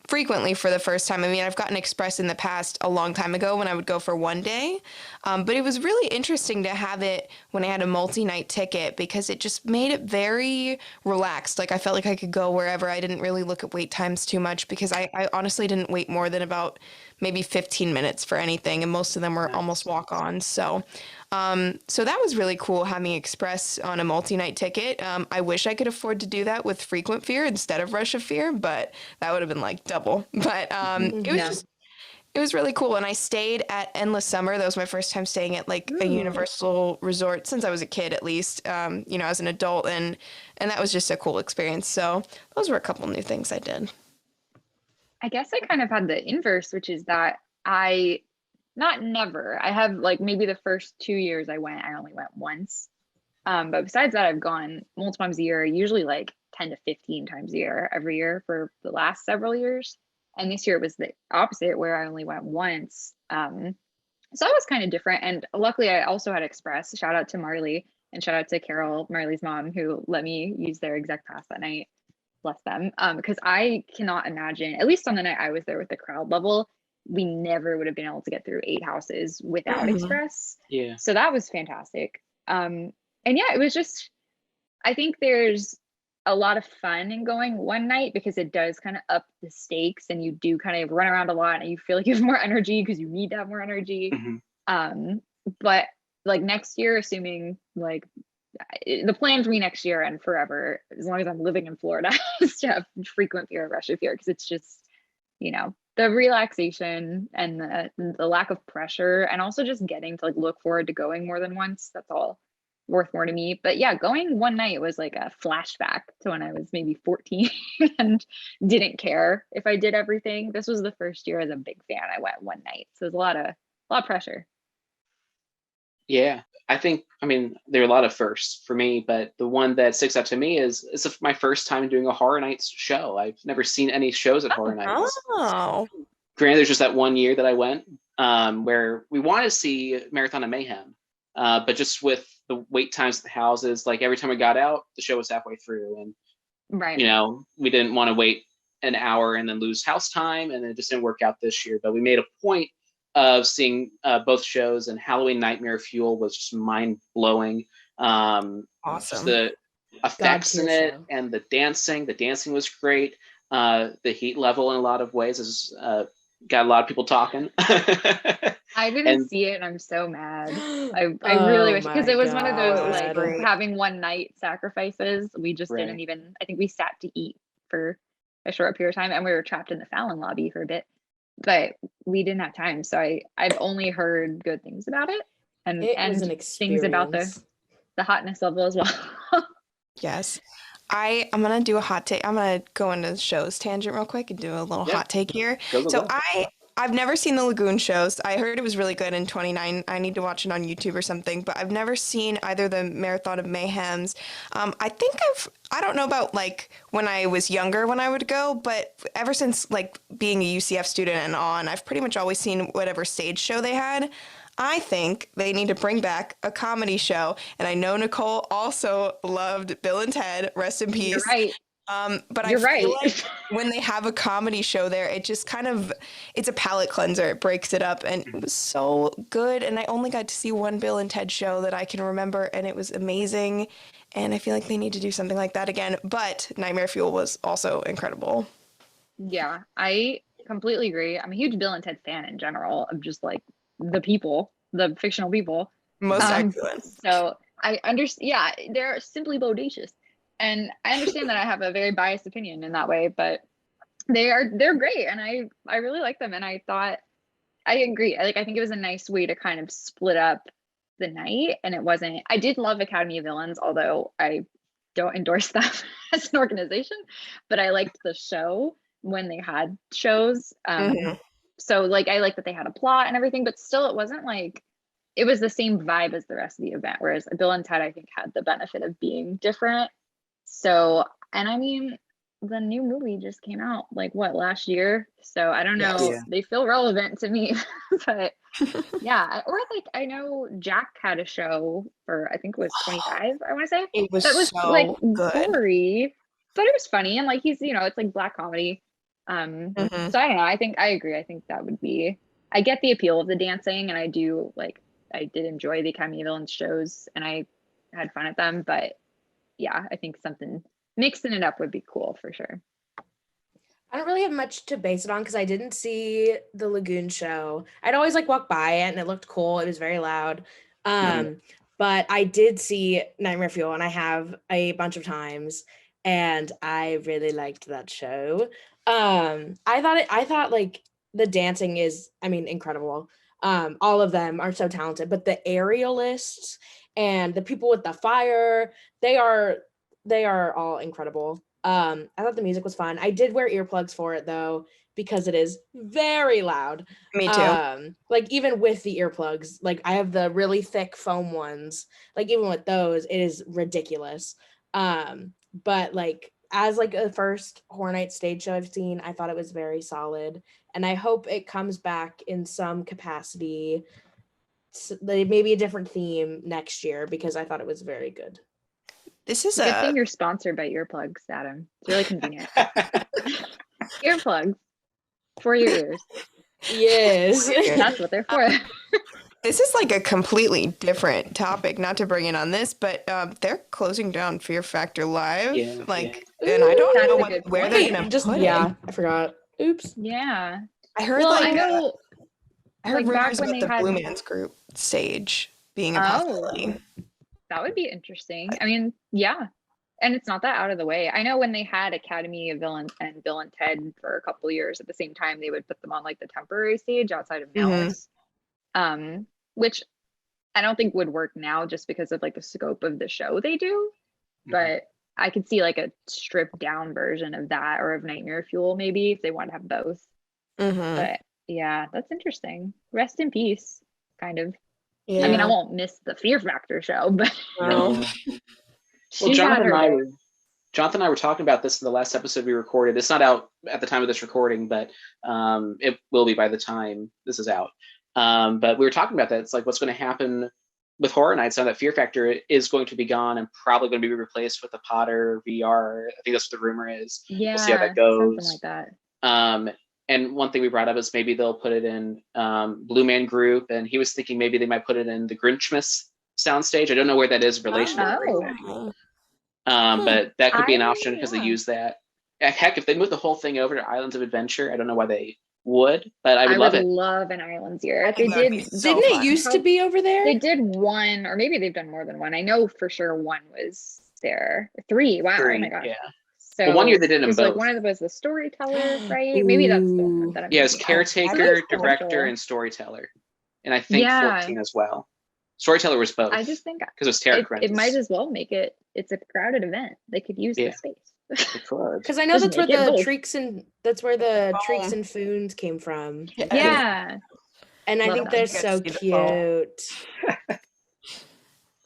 frequently for the first time. I mean, I've gotten Express in the past a long time ago when I would go for one day, but it was really interesting to have it when I had a multi-night ticket because it just made it very relaxed. Like I felt like I could go wherever. I didn't really look at wait times too much because I honestly didn't wait more than about maybe 15 minutes for anything, and most of them were almost walk-ons. So that was really cool having Express on a multi-night ticket. I wish I could afford to do that with Frequent Fear instead of Rush of Fear, but that would have been like double. But it was really cool. And I stayed at Endless Summer. That was my first time staying at like a Universal resort since I was a kid, at least, as an adult. And that was just a cool experience. So those were a couple new things I did. I guess I kind of had the inverse, which is that I have like maybe the first 2 years I only went once. But besides that, I've gone multiple times a year, usually like 10 to 15 times a year every year for the last several years. And this year it was the opposite where I only went once. So that was kind of different. And luckily I also had Express. Shout out to Marley and shout out to Carol, Marley's mom, who let me use their exec pass that night. Bless them. Because I cannot imagine, at least on the night I was there with the crowd level, we never would have been able to get through 8 houses without Express. Yeah. So that was fantastic. And yeah, it was just, I think there's a lot of fun in going one night because it does kind of up the stakes and you do kind of run around a lot and you feel like you have more energy because you need to have more energy. But like next year, assuming like the plan for me next year and forever, as long as I'm living in Florida, is to have Frequent Fear, Rush of Fear, because it's just, the relaxation and the lack of pressure, and also just getting to like look forward to going more than once. That's all worth more to me. But yeah, going one night was like a flashback to when I was maybe 14 and didn't care if I did everything. This was the first year as a big fan I went one night, so it was a lot of pressure. Yeah, there are a lot of firsts for me, but the one that sticks out to me is my first time doing a Horror Nights show. I've never seen any shows at Horror Nights. Oh. Granted, there's just that one year that I went where we wanted to see Marathon of Mayhem, but just with the wait times at the houses, like every time we got out, the show was halfway through, and right, we didn't want to wait an hour and then lose house time, and it just didn't work out this year. But we made a point of seeing both shows, and Halloween Nightmare Fuel was just mind-blowing. Awesome. The effects in it and the dancing was great. The heat level in a lot of ways is got a lot of people talking. I didn't see it and I'm so mad. I really wish, because it was one of those like having one night sacrifices. We just didn't even, I think we sat to eat for a short period of time and we were trapped in the Fallon lobby for a bit, but we didn't have time. So I've only heard good things about it and was an things about the hotness level as well. Yes. I'm going to do a hot take. I'm going to go into the shows tangent real quick and do a little hot take here. Go. I've never seen the Lagoon shows. I heard it was really good in 29. I need to watch it on YouTube or something, but I've never seen either the Marathon of Mayhems. I don't know about like when I was younger when I would go, but ever since like being a UCF student and on, I've pretty much always seen whatever stage show they had. I think they need to bring back a comedy show. And I know Nicole also loved Bill and Ted, rest in peace. You're right. But I feel like when they have a comedy show there, it just it's a palate cleanser. It breaks it up, and it was so good. And I only got to see one Bill and Ted show that I can remember, and it was amazing. And I feel like they need to do something like that again. But Nightmare Fuel was also incredible. Yeah, I completely agree. I'm a huge Bill and Ted fan in general, of just like the fictional people. Most excellent. So I understand. Yeah, they're simply bodacious. And I understand that I have a very biased opinion in that way, but they're great, and I really like them. And I thought, I agree. I think it was a nice way to kind of split up the night, and it wasn't. I did love Academy of Villains, although I don't endorse them as an organization, but I liked the show when they had shows. So like I like that they had a plot and everything, but still it wasn't like it was the same vibe as the rest of the event. Whereas Bill and Ted, I think, had the benefit of being different. So, and I mean, the new movie just came out like last year. So I don't know, they feel relevant to me, but yeah. Or like, I know Jack had a show for, I think it was 25, I want to say. It was that was so like good. gory, but it was funny. And like, he's, it's like black comedy. Mhm. So I don't know. I think I agree. I think that would be. I get the appeal of the dancing, and I do like. I did enjoy the Academy of Villains shows, and I had fun at them. But yeah, I think something mixing it up would be cool for sure. I don't really have much to base it on because I didn't see the Lagoon show. I'd always like walk by it and it looked cool. It was very loud. But I did see Nightmare Fuel and I have a bunch of times and I really liked that show. I thought like the dancing is, I mean, incredible. All of them are so talented, but the aerialists and the people with the fire, they are all incredible. I thought the music was fun. I did wear earplugs for it though, because it is very loud. Me too. Like even with the earplugs, like I have the really thick foam ones. Like even with those, it is ridiculous. But like as like a first Horror Nights stage show I've seen, I thought it was very solid. And I hope it comes back in some capacity, maybe a different theme next year, because I thought it was very good. This is Good thing you're sponsored by earplugs, Adam. It's really convenient. Earplugs for your ears. Yes. That's what they're for. This is like a completely different topic, not to bring it on this, but they're closing down Fear Factor Live. And I don't know where they're going to put it. I forgot. Oops. Yeah. I heard I heard back rumors when about they the had Blue Man's Group stage being a possibility. That would be interesting. I mean, yeah. And it's not that out of the way. I know when they had Academy of Villains and Bill and Ted for a couple years at the same time, they would put them on like the temporary stage outside of Malice, which I don't think would work now just because of like the scope of the show they do. But I could see like a stripped down version of that or of Nightmare Fuel maybe if they want to have both. But yeah, that's interesting. Rest in peace, kind of. Yeah. I mean, I won't miss the Fear Factor show, but Well, Jonathan and I were talking about this in the last episode we recorded. It's not out at the time of this recording, but it will be by the time this is out. But we were talking about that. It's like what's going to happen with Horror Nights now that Fear Factor is going to be gone and probably going to be replaced with the Potter VR. I think that's what the rumor is. Yeah, we'll see how that goes. Something like that. And one thing we brought up is maybe they'll put it in Blue Man Group, and he was thinking maybe they might put it in the Grinchmas soundstage. I don't know where that is in relation to everything. But that could be an option because they use that. Heck, if they move the whole thing over to Islands of Adventure, I don't know why they would, but I would love it. I would love an Islands year. They Didn't it used to be over there? They did one, or maybe they've done more than one. I know for sure one was there. Three. Wow. Oh my god. Yeah. So one year they did them both. Like one of them was the storyteller, right? Maybe that's the one that I'm it's caretaker, director, and storyteller. And I think 14 as well. Storyteller was both. I just think because it's Tarot it might as well make it. It's a crowded event. They could use the space. Because I know that's where the Treeks and Treeks and Foons came from. Yeah. And I think they're so cute.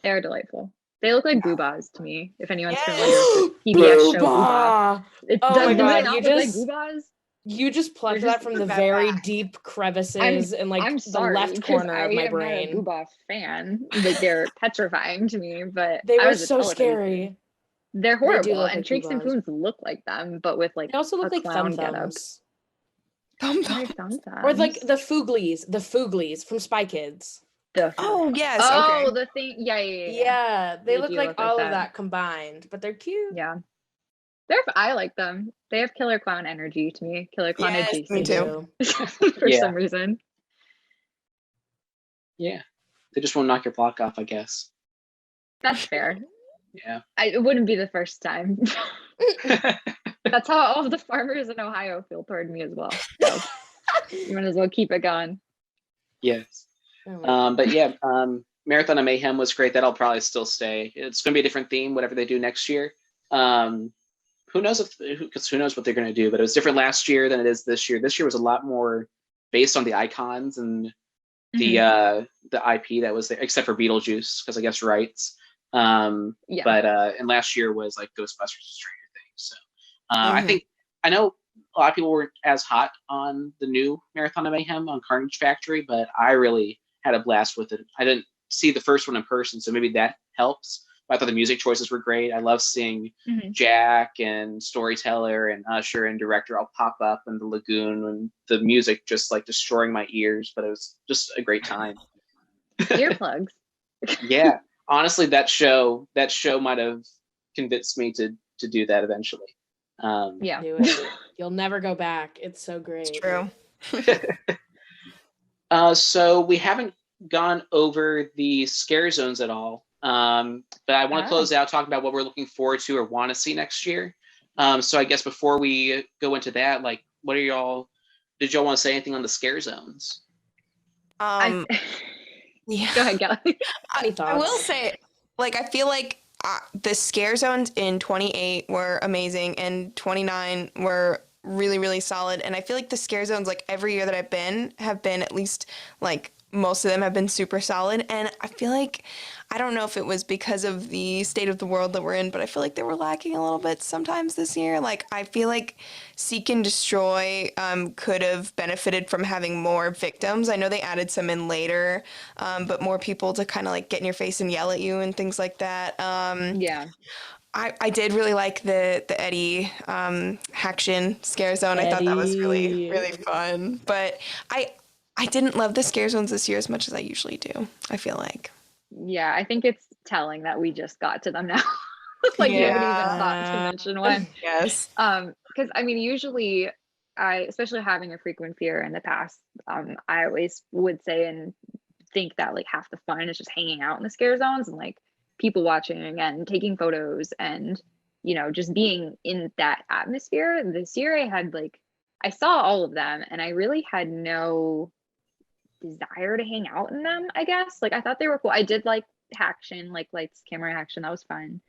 They're delightful. They look like boobas to me. If anyone's familiar with the PBS show Booba. Oh my god, like boobas? You just plucked that from the very deep crevices in like the left corner of my brain. I'm not a Booba fan. Like they're petrifying to me, but they were so scary. They're horrible, and Treeks and Foons look like them, but with like they also look like thumb thumbs. Or like the Fooglies from Spy Kids. Oh yes. Oh, okay. the thing. Yeah. Yeah, they look like all of that combined, but they're cute. Yeah, I like them. They have Killer Clown energy to me. Killer Clown adjacent. Me too. For some reason. Yeah, they just won't knock your block off, I guess. That's fair. Yeah, it wouldn't be the first time. That's how all of the farmers in Ohio feel toward me as well. So you might as well keep it going. Yes. But yeah, Marathon of Mayhem was great. That'll probably still stay. It's going to be a different theme, whatever they do next year. Who knows who knows what they're going to do, but it was different last year than it is this year. This year was a lot more based on the icons and the IP that was there, except for Beetlejuice, because I guess rights. But and last year was like Ghostbusters and Stranger Things. So I know a lot of people weren't as hot on the new Marathon of Mayhem on Carnage Factory, but I really had a blast with it. I didn't see the first one in person, so maybe that helps. I thought the music choices were great. I love seeing Jack and Storyteller and Usher and Director all pop up in the lagoon, and the music just like destroying my ears, but it was just a great time. Earplugs. Yeah, honestly, that show might have convinced me to do that eventually. Yeah. Do it. You'll never go back. It's so great. It's true. So we haven't gone over the scare zones at all, but I want to close out talking about what we're looking forward to or want to see next year. So I guess before we go into that, like, what are y'all? Did y'all want to say anything on the scare zones? Yeah. Go ahead, Kelley. I will say, like, I feel like the scare zones in 28 were amazing and 29 were really, really solid. And I feel like the scare zones, like, every year that I've been, have been at least, like, most of them have been super solid. And I feel like, I don't know if it was because of the state of the world that we're in, but I feel like they were lacking a little bit sometimes this year. Like, I feel like Seek and Destroy could have benefited from having more victims. I know they added some in later, but more people to kind of like get in your face and yell at you and things like that. Yeah. I did really like the Eddie HHN scare zone. I thought that was really, really fun. But I didn't love the scare zones this year as much as I usually do, I feel like. Yeah, I think it's telling that we just got to them now. Like you haven't even thought to mention one. Yes. Because I mean, usually especially having a frequent fear in the past, I always would say and think that like half the fun is just hanging out in the scare zones and like people watching and taking photos and, you know, just being in that atmosphere. This year I saw all of them and I really had no desire to hang out in them, I guess. Like I thought they were cool. I did like action, like lights, camera, action. That was fun.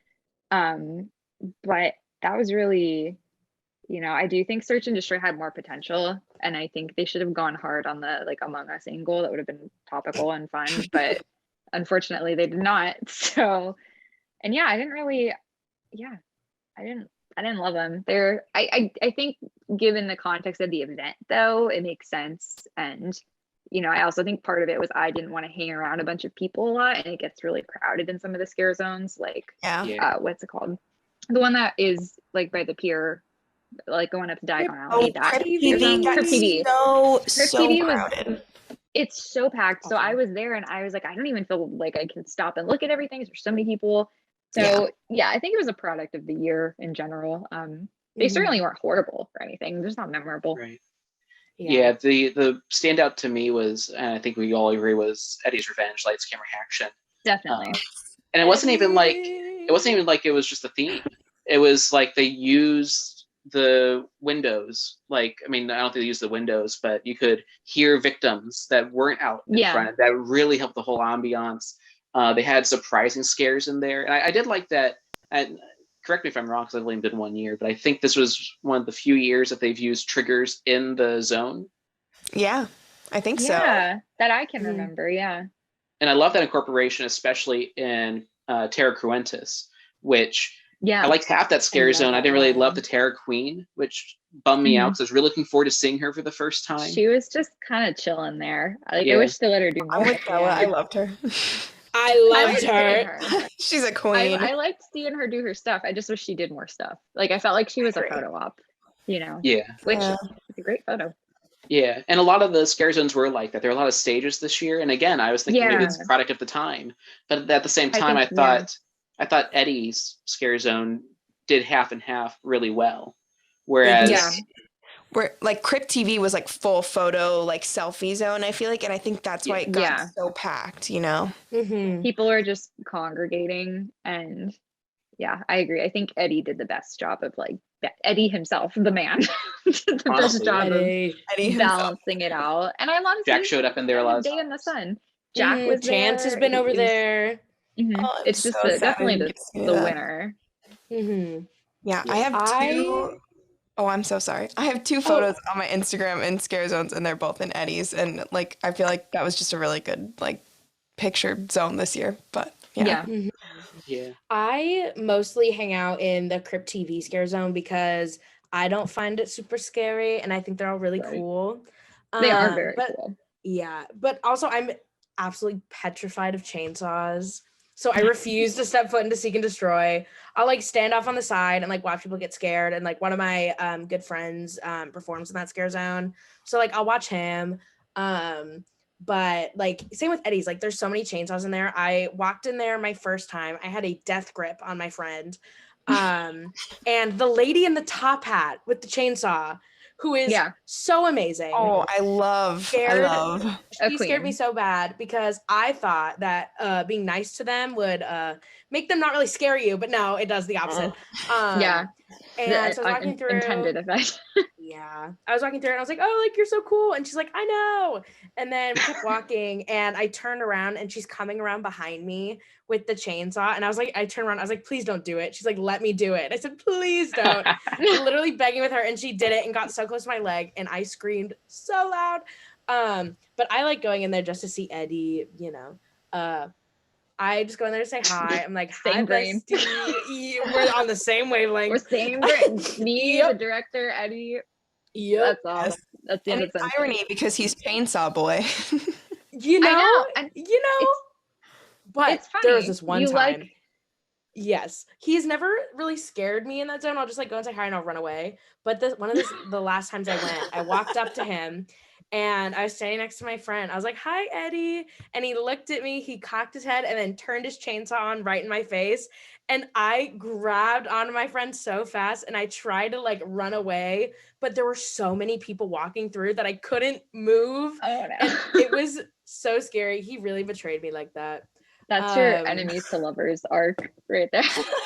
But that was really, you know, I do think Search and Destroy had more potential, and I think they should have gone hard on the like Among Us angle. That would have been topical and fun, but unfortunately they did not. So, and yeah, I didn't love them. I think given the context of the event though, it makes sense. And you know, I also think part of it was I didn't want to hang around a bunch of people a lot, and it gets really crowded in some of the scare zones. Like, what's it called? The one that is like by the pier, like going up to Diagon Alley. Crypt TV got so crowded. It's so packed. So I was there, and I was like, I don't even feel like I can stop and look at everything. There's so many people. So yeah, I think it was a product of the year in general. They certainly weren't horrible or anything. They're just not memorable. Right. Yeah, the standout to me was, and I think we all agree, was Eddie's Revenge, lights, camera, action. Definitely. And it wasn't even like it was just a theme. It was like they used the windows. Like, I mean, I don't think they used the windows, but you could hear victims that weren't out in front. That really helped the whole ambiance. They had surprising scares in there, and I did like that. And correct me if I'm wrong, because I've only been 1 year, but I think this was one of the few years that they've used triggers in the zone. Yeah, I think so. Yeah, that I can remember, yeah. And I love that incorporation, especially in Terra Cruentus, which I liked half that scare zone. I didn't really love the Terror Queen, which bummed me out because I was really looking forward to seeing her for the first time. She was just kind of chilling there. Like, I wish they let her do more. I'm with Bella. I loved her. I loved her. She's a queen. I liked seeing her do her stuff. I just wish she did more stuff. Like I felt like she was a photo op, you know? Yeah. Which is a great photo. Yeah. And a lot of the scare zones were like that. There were a lot of stages this year. And again, I was thinking maybe it's a product of the time. But at the same time, I thought Eddie's scare zone did half and half really well. Whereas where like Crypt TV was like full photo, like selfie zone, I feel like, and I think that's why it got so packed, you know? People are just congregating, and I agree. I think Eddie did the best job of like Eddie himself, the man, did the best job of Eddie balancing it out. And I love Jack showed up in there a lot. Day in the sun. Jack was Chance there. has been over there. Oh, it's just definitely the winner. Yeah, I have two. Oh, I'm so sorry. I have two photos on my Instagram in scare zones, and they're both in Eddie's. And like, I feel like that was just a really good like picture zone this year. But yeah. I mostly hang out in the Crypt TV scare zone because I don't find it super scary, and I think they're all really cool. They are very cool. Yeah, but also I'm absolutely petrified of chainsaws. So I refuse to step foot into Seek and Destroy. I'll like stand off on the side and like watch people get scared. And like one of my good friends performs in that scare zone. So like I'll watch him. But like same with Eddie's, like there's so many chainsaws in there. I walked in there my first time. I had a death grip on my friend. And the lady in the top hat with the chainsaw, who is so amazing. Oh, I love. She scared me so bad because I thought that being nice to them would make them not really scare you, but no, it does the opposite. And so I was walking through. Intended effect. Yeah, I was walking through and I was like, "Oh, like you're so cool," and she's like, "I know." And then we kept walking, and I turned around, and she's coming around behind me with the chainsaw, and I turned around, I was like, "Please don't do it." She's like, "Let me do it." I said, "Please don't." Literally begging with her, and she did it and got so close to my leg, and I screamed so loud. But I like going in there just to see Eddie, you know. I just go in there to say hi. I'm like, "Hi, bestie." We're on the same wavelength. We're same brain. Me, the director, Eddie. Yep. That's all. That's the And it's irony because he's Chainsaw Boy. You know, but it's funny. there was this one time. Like... Yes, he's never really scared me in that zone. I'll just like go and say hi and I'll run away. But the last times I went, I walked up to him and I was standing next to my friend. I was like, "Hi, Eddie." And he looked at me, he cocked his head and then turned his chainsaw on right in my face. And I grabbed onto my friend so fast and I tried to like run away, but there were so many people walking through that I couldn't move. Oh no. And it was so scary. He really betrayed me like that. That's your enemies to lovers arc right there.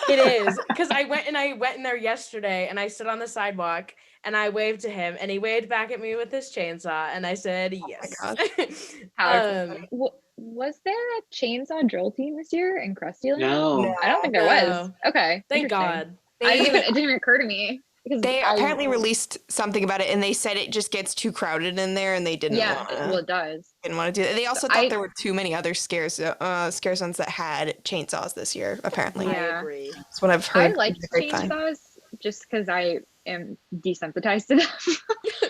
It is, because I went in there yesterday and I stood on the sidewalk and I waved to him and he waved back at me with his chainsaw and I said yes. Was there a chainsaw drill team this year in Krusty Land? No. I don't think there was. Okay. Thank God. It didn't even occur to me. They apparently released something about it, and they said it just gets too crowded in there, and they didn't. Well, it does. Didn't want to do that. They also thought there were too many other scare zones that had chainsaws this year. Apparently, I agree. That's what I've heard. I liked chainsaws just because I am desensitized to them.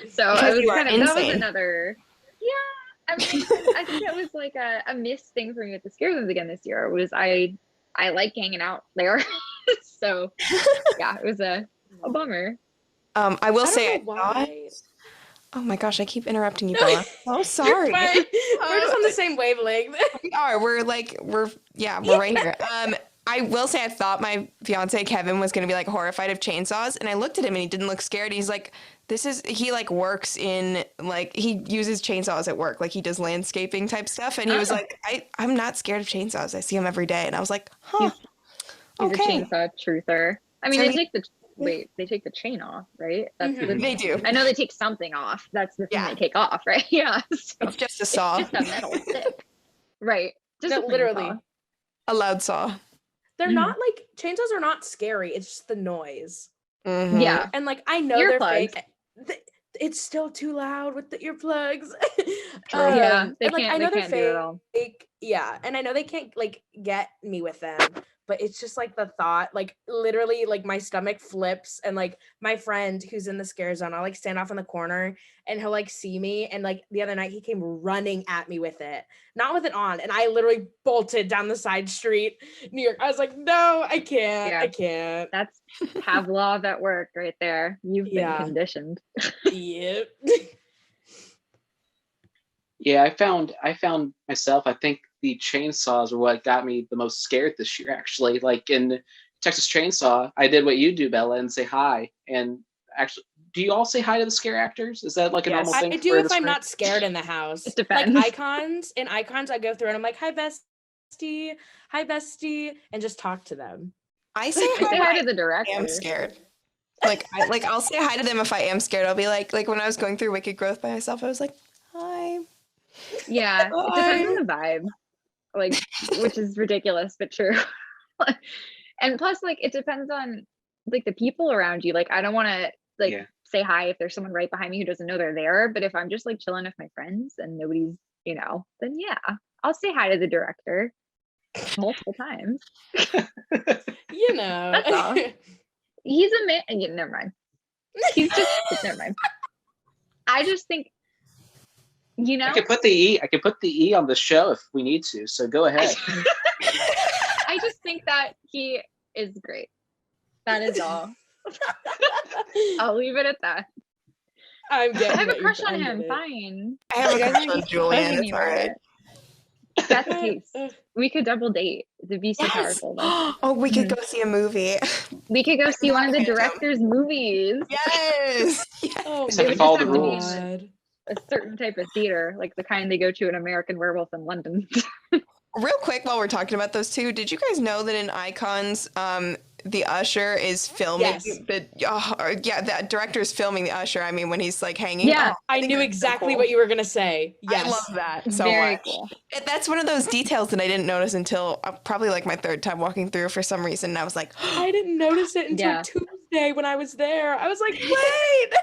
So I was that was another. Yeah, I mean, I think that was like a missed thing for me with the scare zones again this year. Was I like hanging out there, so yeah, it was a bummer. I will say, oh my gosh, I keep interrupting you, Bella. Oh, sorry. We're just on the same wavelength. We are. We're right here. I will say, I thought my fiance Kevin was gonna be like horrified of chainsaws, and I looked at him and he didn't look scared. He's like, he like works in like he uses chainsaws at work, like he does landscaping type stuff, and he was like, I'm not scared of chainsaws. I see them every day, and I was like, huh. He's a chainsaw truther. I mean, they take the chain off, right? That's they do. I know they take something off. That's the thing they take off, right? Yeah. So it's just a saw. It's just a metal stick. Right. Just literally a loud saw. They're not like chainsaws are not scary. It's just the noise. Mm-hmm. Yeah. And like I know they're fake. It's still too loud with the earplugs. Yeah. They can't, I know they're fake. Yeah. And I know they can't like get me with them. But it's just like the thought, like literally like my stomach flips and like my friend who's in the scare zone, I'll like stand off in the corner and he'll like see me. And like the other night he came running at me with it, not with it on. And I literally bolted down the side street, New York. I was like, no, I can't. Yeah. I can't. That's Pavlov at work right there. You've been conditioned. Yep. Yeah, I found myself, I think the chainsaws were what got me the most scared this year, actually. Like in Texas Chainsaw, I did what you do, Bella, and say hi. And actually, do you all say hi to the scare actors? Is that like a normal thing? I do if I'm not scared in the house. It depends. Like Icons, I go through and I'm like, hi, bestie, and just talk to them. I say hi to the director. I'm scared. I'll say hi to them if I am scared. I'll be like when I was going through Wicked Growth by myself, I was like, hi. Yeah, it depends on the vibe, like, which is ridiculous but true. And plus, like, it depends on like the people around you. Like, I don't want to say hi if there's someone right behind me who doesn't know they're there. But if I'm just like chilling with my friends and nobody's, then yeah, I'll say hi to the director multiple times. That's all. He's a man. Yeah, never mind. He's just never mind. I just think. I could put the E on the show if we need to. So go ahead. think that he is great. That is all. I'll leave it at that. I'm I getting have a it. crush on I him. get it. Fine. I have a Like, crush on Julian. pushing It's me all about right. it. If that's the case, we could double date. It'd be so Yes. powerful. Though. Oh, we could go see a movie. We could go see one of the Phantom. director's movies. Yes. Yes. Oh Just have It to would follow just the have to be rules. God. a certain type of theater, like the kind they go to in American Werewolf in London. Real quick, while we're talking about those two, did you guys know that in Icons, the Usher is filming? Yes. The director is filming the Usher. I mean, when he's like hanging. Yeah. Oh, I think knew that's so exactly cool. what you were gonna say. Yes. I love that so Very much. cool. That's one of those details that I didn't notice until probably like my third time walking through for some reason. And I was like, I didn't notice it until Yeah. Tuesday when I was there. I was like, wait,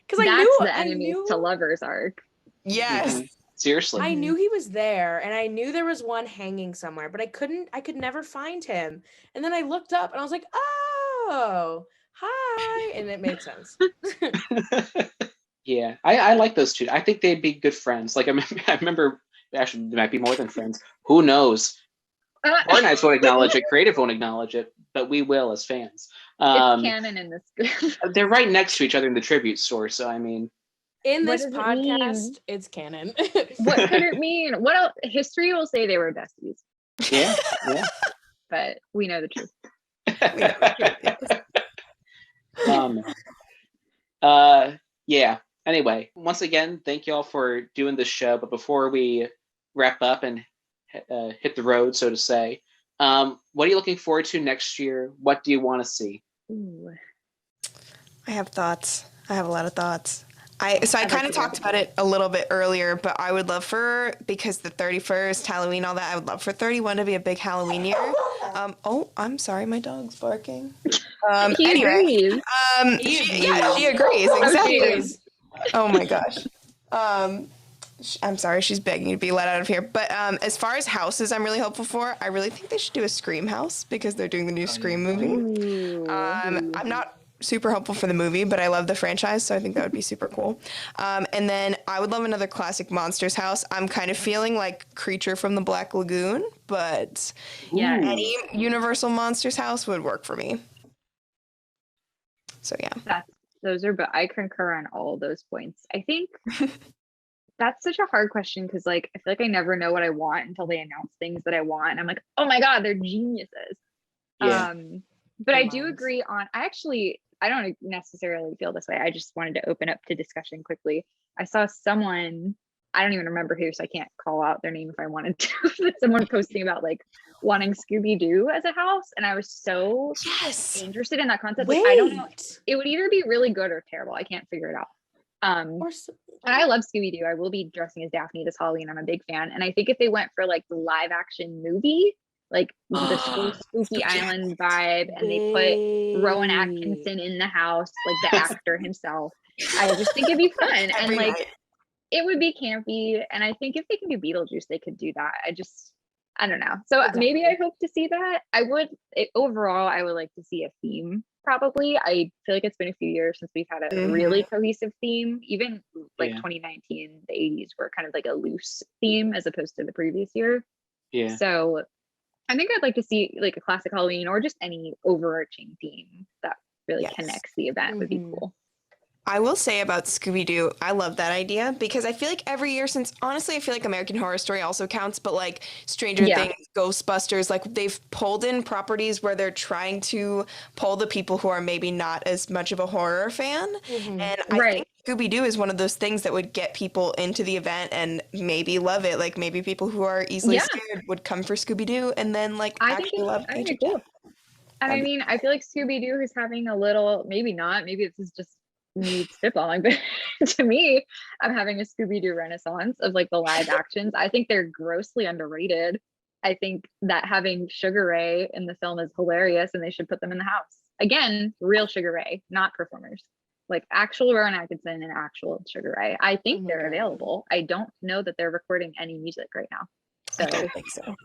because I That's knew the enemies to lovers arc. yes. Mhm. Seriously. I knew he was there, and I knew there was one hanging somewhere, but I could never find him. And then I looked up, and I was like, oh, hi, and it made sense. Yeah, I like those two. I think they'd be good friends. Like I remember, actually, they might be more than friends. Who knows? Horror Nights won't acknowledge it. Creative won't acknowledge it, but we will as fans. It's canon in this group. They're right next to each other in the tribute store, so I mean, In What this does it mean? podcast, it's canon. What could it mean? What else? History will say they were besties, yeah, but we know the truth. Yeah. Anyway, once again, thank you all for doing this show. But before we wrap up and hit the road, so to say, what are you looking forward to next year? What do you want to see? Ooh. I have thoughts. I have a lot of thoughts. I kind of talked about it a little bit earlier, but I would love for, because the 31st, Halloween, all that, I would love for 31 to be a big Halloween year. Oh, I'm sorry, my dog's barking. He agrees. She agrees, exactly. Jeez. Oh my gosh. I'm sorry, she's begging to be let out of here. But as far as houses I'm really hopeful for, I really think they should do a Scream house because they're doing the new Scream movie. Ooh. I'm not super hopeful for the movie, but I love the franchise, so I think that would be super cool. And then I would love another classic Monsters house. I'm kind of feeling like Creature from the Black Lagoon, but Yeah. any Universal Monsters house would work for me. So yeah. But I concur on all those points. I think that's such a hard question because like I feel like I never know what I want until they announce things that I want. And I'm like, oh my God, they're geniuses. Yeah. But I do agree on I don't necessarily feel this way. I just wanted to open up to discussion quickly. I saw someone, I don't even remember who, so I can't call out their name if I wanted to. Someone posting about like wanting Scooby-Doo as a house, and I was so interested in that concept. Like, I don't know, it would either be really good or terrible. I can't figure it out. And I love Scooby-Doo. I will be dressing as Daphne this Halloween. I'm a big fan, and I think if they went for like the live action movie, like the spooky island vibe, and they put Rowan Atkinson in the house, like the actor himself, I just think it'd be fun. And like it would be campy, and I think if they can do Beetlejuice, they could do that. I don't know. So maybe I hope to see that. Overall, I would like to see a theme, probably. I feel like it's been a few years since we've had a really cohesive theme. Even like 2019, the 80s were kind of like a loose theme as opposed to the previous year. Yeah. So I think I'd like to see like a classic Halloween or just any overarching theme that really connects the event would be cool. I will say about Scooby-Doo, I love that idea because I feel like every year since, honestly, I feel like American Horror Story also counts, but like Stranger Things, Ghostbusters, like they've pulled in properties where they're trying to pull the people who are maybe not as much of a horror fan. And I think Scooby-Doo is one of those things that would get people into the event and maybe love it. Like maybe people who are easily scared would come for Scooby-Doo and then like actually love HHN. Cool. And I mean, I feel like Scooby-Doo is having a little, maybe not, maybe this is just me spitballing, but to me, I'm having a Scooby-Doo renaissance of like the live actions. I think they're grossly underrated. I think that having Sugar Ray in the film is hilarious and they should put them in the house. Again, real Sugar Ray, not performers. Like actual Rowan Atkinson and actual Sugar Ray. I think they're available. I don't know that they're recording any music right now. So I don't think so.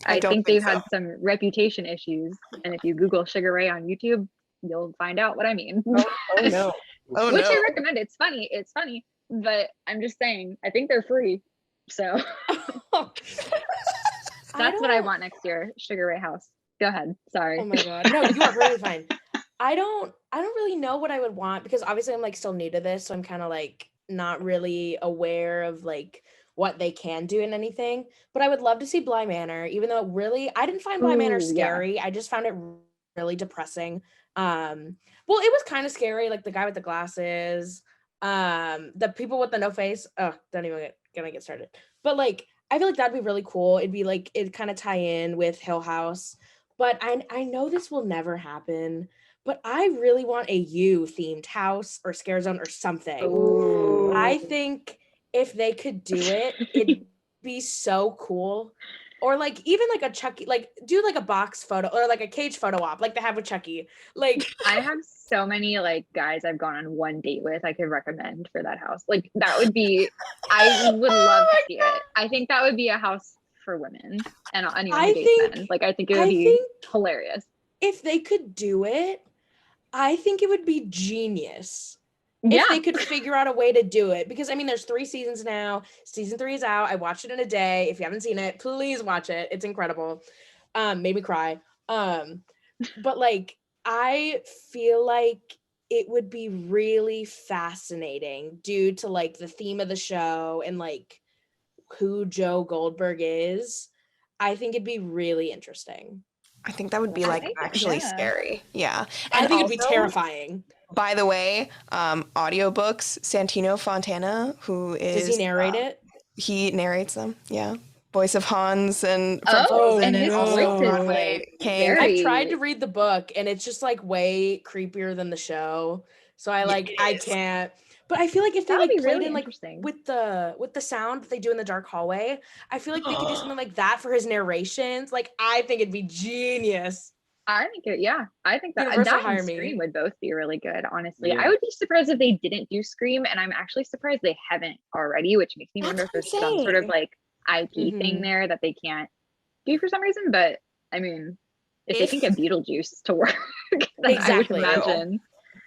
I think they've had some reputation issues. And if you Google Sugar Ray on YouTube, you'll find out what I mean. Oh no. Which I recommend. It's funny, but I'm just saying, I think they're free. So that's what I want next year, Sugar Ray House. Go ahead. Sorry. Oh my god. No, you are really fine. I don't really know what I would want because obviously I'm like still new to this, so I'm kind of like not really aware of like what they can do in anything. But I would love to see Bly Manor, even though really I didn't find Bly Manor Ooh, yeah. scary. I just found it really depressing. Well, it was kind of scary, like the guy with the glasses, the people with the no face. Oh, don't even gonna get started. But like I feel like that'd be really cool. It'd be like it kind of tie in with Hill House. But I know this will never happen. But I really want a U themed house or scare zone or something. Ooh. I think if they could do it, it'd be so cool. Or like even like a Chucky, like do like a box photo or like a cage photo op, like they have with Chucky. Like I have so many like guys I've gone on one date with I could recommend for that house. Like that would be, I would love to see it. I think that would be a house for women and anyone who dates men. Like I think it would be hilarious. If they could do it, I think it would be genius. Yeah. If they could figure out a way to do it. Because I mean, there's 3 seasons now. Season 3 is out. I watched it in a day. If you haven't seen it, please watch it. It's incredible. Made me cry. But like, I feel like it would be really fascinating due to like the theme of the show and like who Joe Goldberg is. I think it'd be really interesting. I think that would be like actually scary. Yeah. And I think also, it'd be terrifying. By the way, audiobooks, Santino Fontana, who is... Does he narrate it? He narrates them, yeah. Voice of Hans and... and his voice is like I tried to read the book and it's just like way creepier than the show. So I can't. But I feel like if they like played really in like with the sound that they do in the dark hallway, I feel like they could do something like that for his narrations. Like I think it'd be genius. I think I think that Universal and Scream would both be really good, honestly. I would be surprised if they didn't do Scream, and I'm actually surprised they haven't already, which makes me wonder if there's some sort of like IP thing there that they can't do for some reason. But I mean, if they can get Beetlejuice to work, then I would imagine.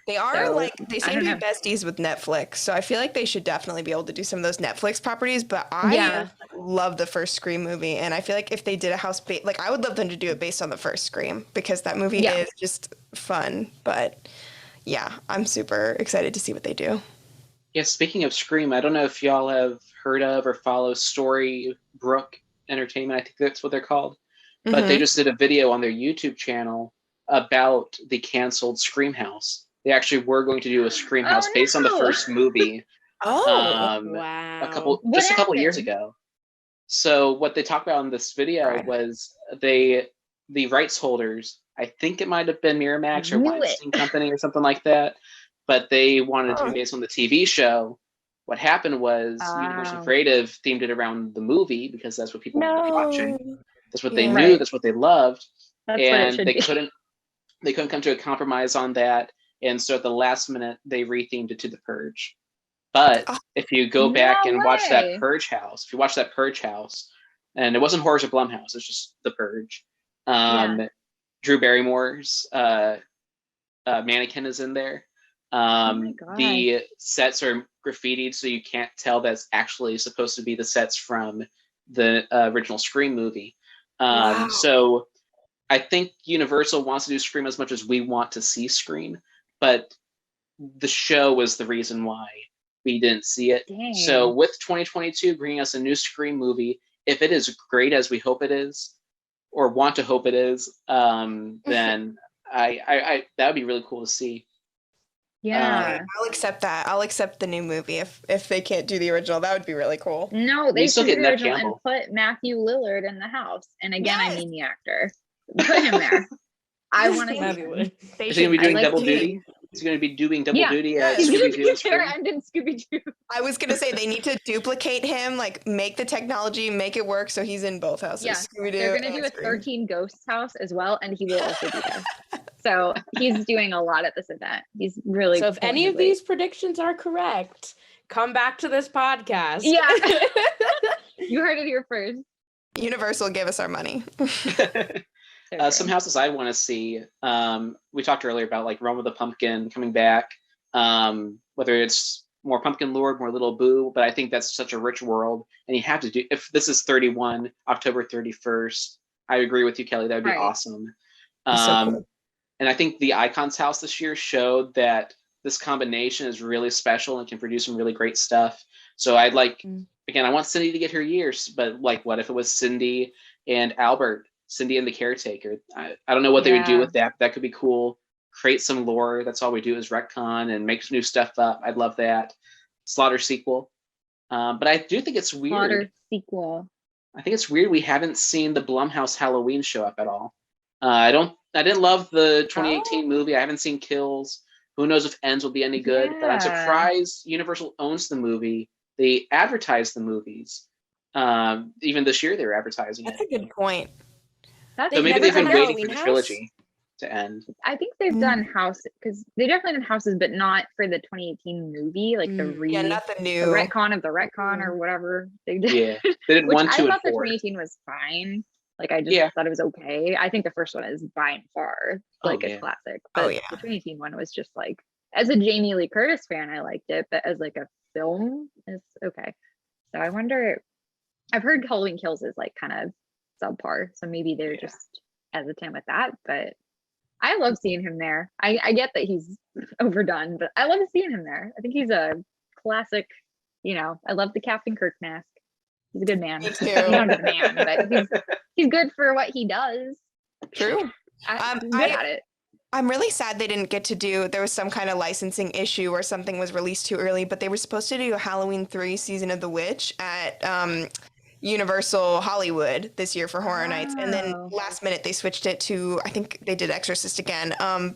They are like, they seem to be besties with Netflix, so I feel like they should definitely be able to do some of those Netflix properties, but I love the first Scream movie, and I feel like if they did a house, like I would love them to do it based on the first Scream, because that movie is just fun, but yeah, I'm super excited to see what they do. Yeah, speaking of Scream, I don't know if y'all have heard of or follow Storybrooke Entertainment, I think that's what they're called, but they just did a video on their YouTube channel about the canceled Scream house. They actually were going to do a Scream house based on the first movie. Wow. A couple years ago. So what they talked about in this video was the rights holders, I think it might have been Miramax or Weinstein Company or something like that, but they wanted to be based on the TV show. What happened was Universal Creative themed it around the movie because that's what people were watching. That's what they knew. That's what they loved. And they couldn't come to a compromise on that. And so at the last minute, they rethemed it to The Purge. But if you go back and watch that Purge house, and it wasn't Horrors of Blumhouse, it's just The Purge. Drew Barrymore's mannequin is in there. The sets are graffitied, so you can't tell that's actually supposed to be the sets from the original Scream movie. So I think Universal wants to do Scream as much as we want to see Scream. But the show was the reason why we didn't see it. Dang. So with 2022 bringing us a new Scream movie, if it is great as we hope it is, or want to hope it is, then I that would be really cool to see. Yeah, I'll accept that. I'll accept the new movie if they can't do the original. That would be really cool. No, they should do the original and put Matthew Lillard in the house. And again, I mean the actor. Put him there. I want to see. Is he going to be doing double duty? He's going to be doing double duty at Scooby-Doo and in Scooby-Doo. I was going to say they need to duplicate him, like make the technology, make it work so he's in both houses. Yeah, Scooby-Doo. They're going to do a 13 Ghosts house as well, and he will also be there. So he's doing a lot at this event. He's really. So if any of these predictions are correct, come back to this podcast. Yeah, you heard it here first. Universal, give us our money. Some houses I want to see. We talked earlier about like Run with the Pumpkin coming back. Whether it's more Pumpkin Lord, more Little Boo, but I think that's such a rich world, and you have to do. If this is 31 October 31st, I agree with you, Kelley. That would be Right. awesome. So cool. And I think the Icons house this year showed that this combination is really special and can produce some really great stuff. So I'd like, again, I want Cindy to get her years, but like, what if it was Cindy and Albert, Cindy and the Caretaker? I don't know what they would do Yeah. with that. That could be cool. Create some lore. That's all we do is retcon and make new stuff up. I'd love that. Slaughter sequel. But I do think it's weird. Slaughter sequel. I think it's weird we haven't seen the Blumhouse Halloween show up at all. I didn't love the 2018 movie. I haven't seen Kills. Who knows if Ends will be any good? But I'm Yeah. surprised Universal owns the movie. They advertise the movies. Even this year they were advertising That's it. a good point. That's So maybe never they've been done waiting for Halloween the House? trilogy to end. I think they've done house because they definitely done houses, but not for the 2018 movie, like the Yeah, not the the new. retcon of the retcon or whatever they did. Yeah, they did Which 1, I 2, and thought the 4. 2018 was fine. Like I just Yeah. thought it was okay. I think the first one is by and far like a classic. But yeah. the 2018 one was just like, as a Jamie Lee Curtis fan, I liked it, but as like a film, it's okay. So I wonder. I've heard Halloween Kills is like kind of subpar, so maybe they're just hesitant with that. But I love seeing him there. I get that he's overdone, but I love seeing him there. I think he's a classic. You know, I love the Captain Kirk mask. He's a good man. Me He's too. not a man, but he's good for what he does. True. He's good at it. I'm really sad they didn't get to do, there was some kind of licensing issue or something was released too early, but they were supposed to do Halloween 3 Season of the Witch at Universal Hollywood this year for Horror Nights. And then Oh. last minute they switched it to, I think they did Exorcist again.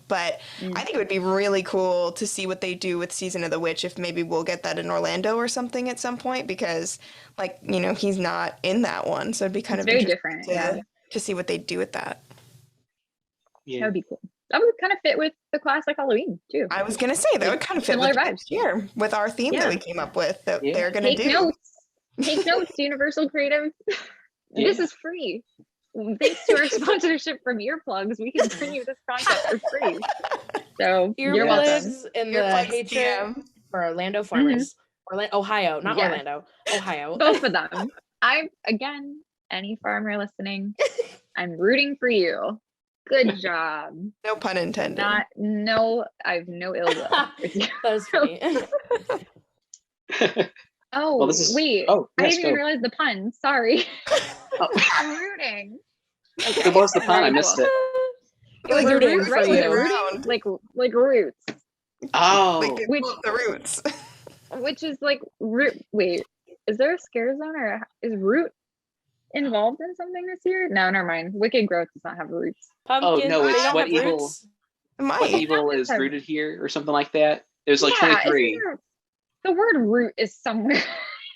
But I think it would be really cool to see what they do with Season of the Witch, if maybe we'll get that in Orlando or something at some point, because like, you know, he's not in that one. So it'd be kind It's of very interesting different, to see what they do with that. Yeah. That would be cool. That would kind of fit with the classic Halloween too. I was going to say that would kind of fit Similar with vibes. next year with our theme that Yeah. we came up with that Yeah. they're going to Take do. notes. Take notes, Universal Creative. This Yeah. is free. Thanks to our sponsorship from Earplugs, we can bring you this content for free. So you're welcome. Earplugs in the Earplugs hatred TM. for Orlando farmers. Ohio, not Yeah. Orlando. Ohio. Both of them. Again, any farmer listening, I'm rooting for you. Good job. No pun intended. I have no ill will with you. That was funny. Oh, Well, this is- wait. oh, I yes, didn't even go. realize the pun. Sorry. Oh. I'm rooting. What was the pun? I Very missed cool. it. Like We're you're rooting rooting for for you. around. Like roots, Oh, Like they Which- pull up the roots. which is like root. Wait, is there a scare zone or is root involved in something this year? No, never mind. Wicked Growth does not have roots. Pumpkin. no, they it's don't What have Evil- roots. It what might. evil is have- rooted here or something like that? It was like Yeah, 23. isn't there- the word root is somewhere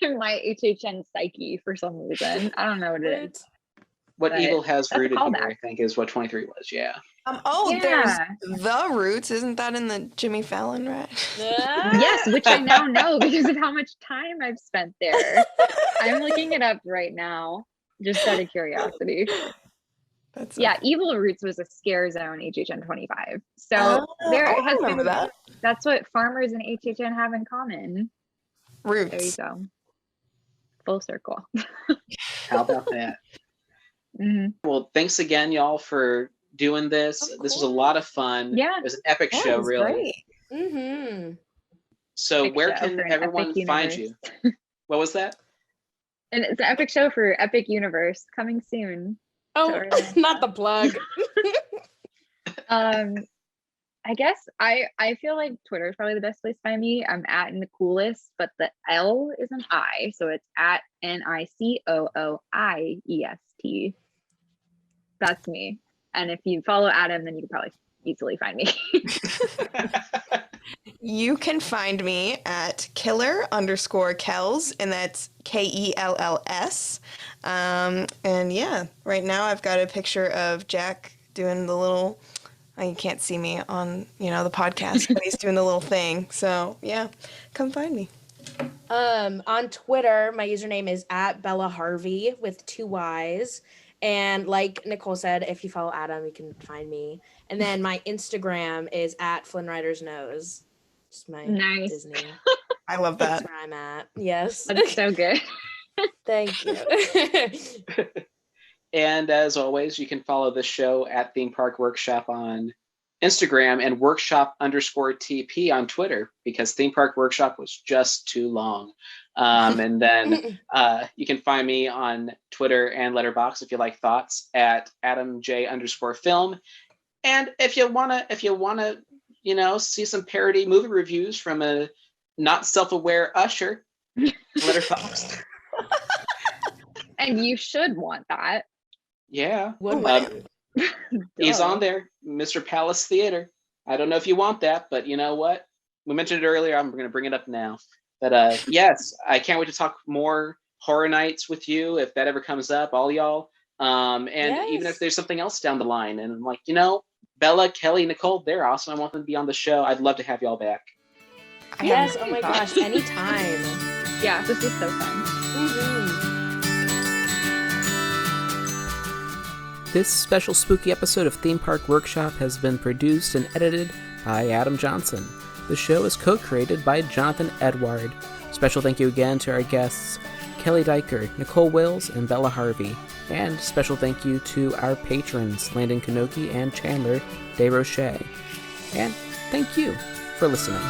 in my HHN psyche for some reason. I don't know what it is. Roots. What but evil has that's a rooted here, callback. I think, is what 23 was. Yeah. There's Yeah. the roots. Isn't that in the Jimmy Fallon, right? Yes, which I now know because of how much time I've spent there. I'm looking it up right now, just out of curiosity. That's Yeah, Evil Roots was a scare zone HHN 25. So Oh, there I has remember been, that. that's what farmers and HHN have in common. There you Roots. go. Full circle. How about that? Mhm. Well, thanks again, y'all, for doing this. Of This was a lot of fun. Yeah. It was an epic Yeah, it show, was really. great. Mm-hmm. So Epic where show can for an everyone epic find universe. you? What was that? And it's an epic show for Epic Universe coming soon. Oh, Sorry. not the plug. I guess I feel like Twitter is probably the best place to find me. I'm at Nicoolist, but the L is an I, so it's at NICOOIEST. That's me. And if you follow Adam, then you can probably easily find me. You can find me at killer_kells, and that's KELLS. And yeah, right now I've got a picture of Jack doing the little, you can't see me on, the podcast, but he's doing the little thing. So yeah, come find me. On Twitter, my username is at Bella Harvey with 2 Y's. And like Nicole said, if you follow Adam, you can find me. And then my Instagram is at Flynn Rider's Nose. It's my Nice. Disney. I love That's that. where I'm at. Yes. That's so good. Thank you. And as always, you can follow the show at Theme Park Workshop on Instagram and workshop_TP on Twitter, because Theme Park Workshop was just too long. And then you can find me on Twitter and Letterboxd if you like thoughts at AdamJ_film. And if you wanna, see some parody movie reviews from a not self-aware Usher, Letterboxd. And you should want that. Yeah. Would He's on there, Mr. Palace Theater. I don't know if you want that, but you know what? We mentioned it earlier. I'm going to bring it up now. But yes, I can't wait to talk more Horror Nights with you if that ever comes up, all y'all. And even if there's something else down the line, and I'm like, Bella, Kelley, Nicole, they're awesome. I want them to be on the show. I'd love to have y'all back. Yes. Oh my gosh. Anytime. Yeah, this is so fun. This special spooky episode of Theme Park Workshop has been produced and edited by Adam Johnson. The show is co-created by Jonathan Edward. Special thank you again to our guests, Kelley Daiker, Nicole Wills, and Bella Harvey. And special thank you to our patrons, Landon Kanoki and Chandler DeRoche. And thank you for listening.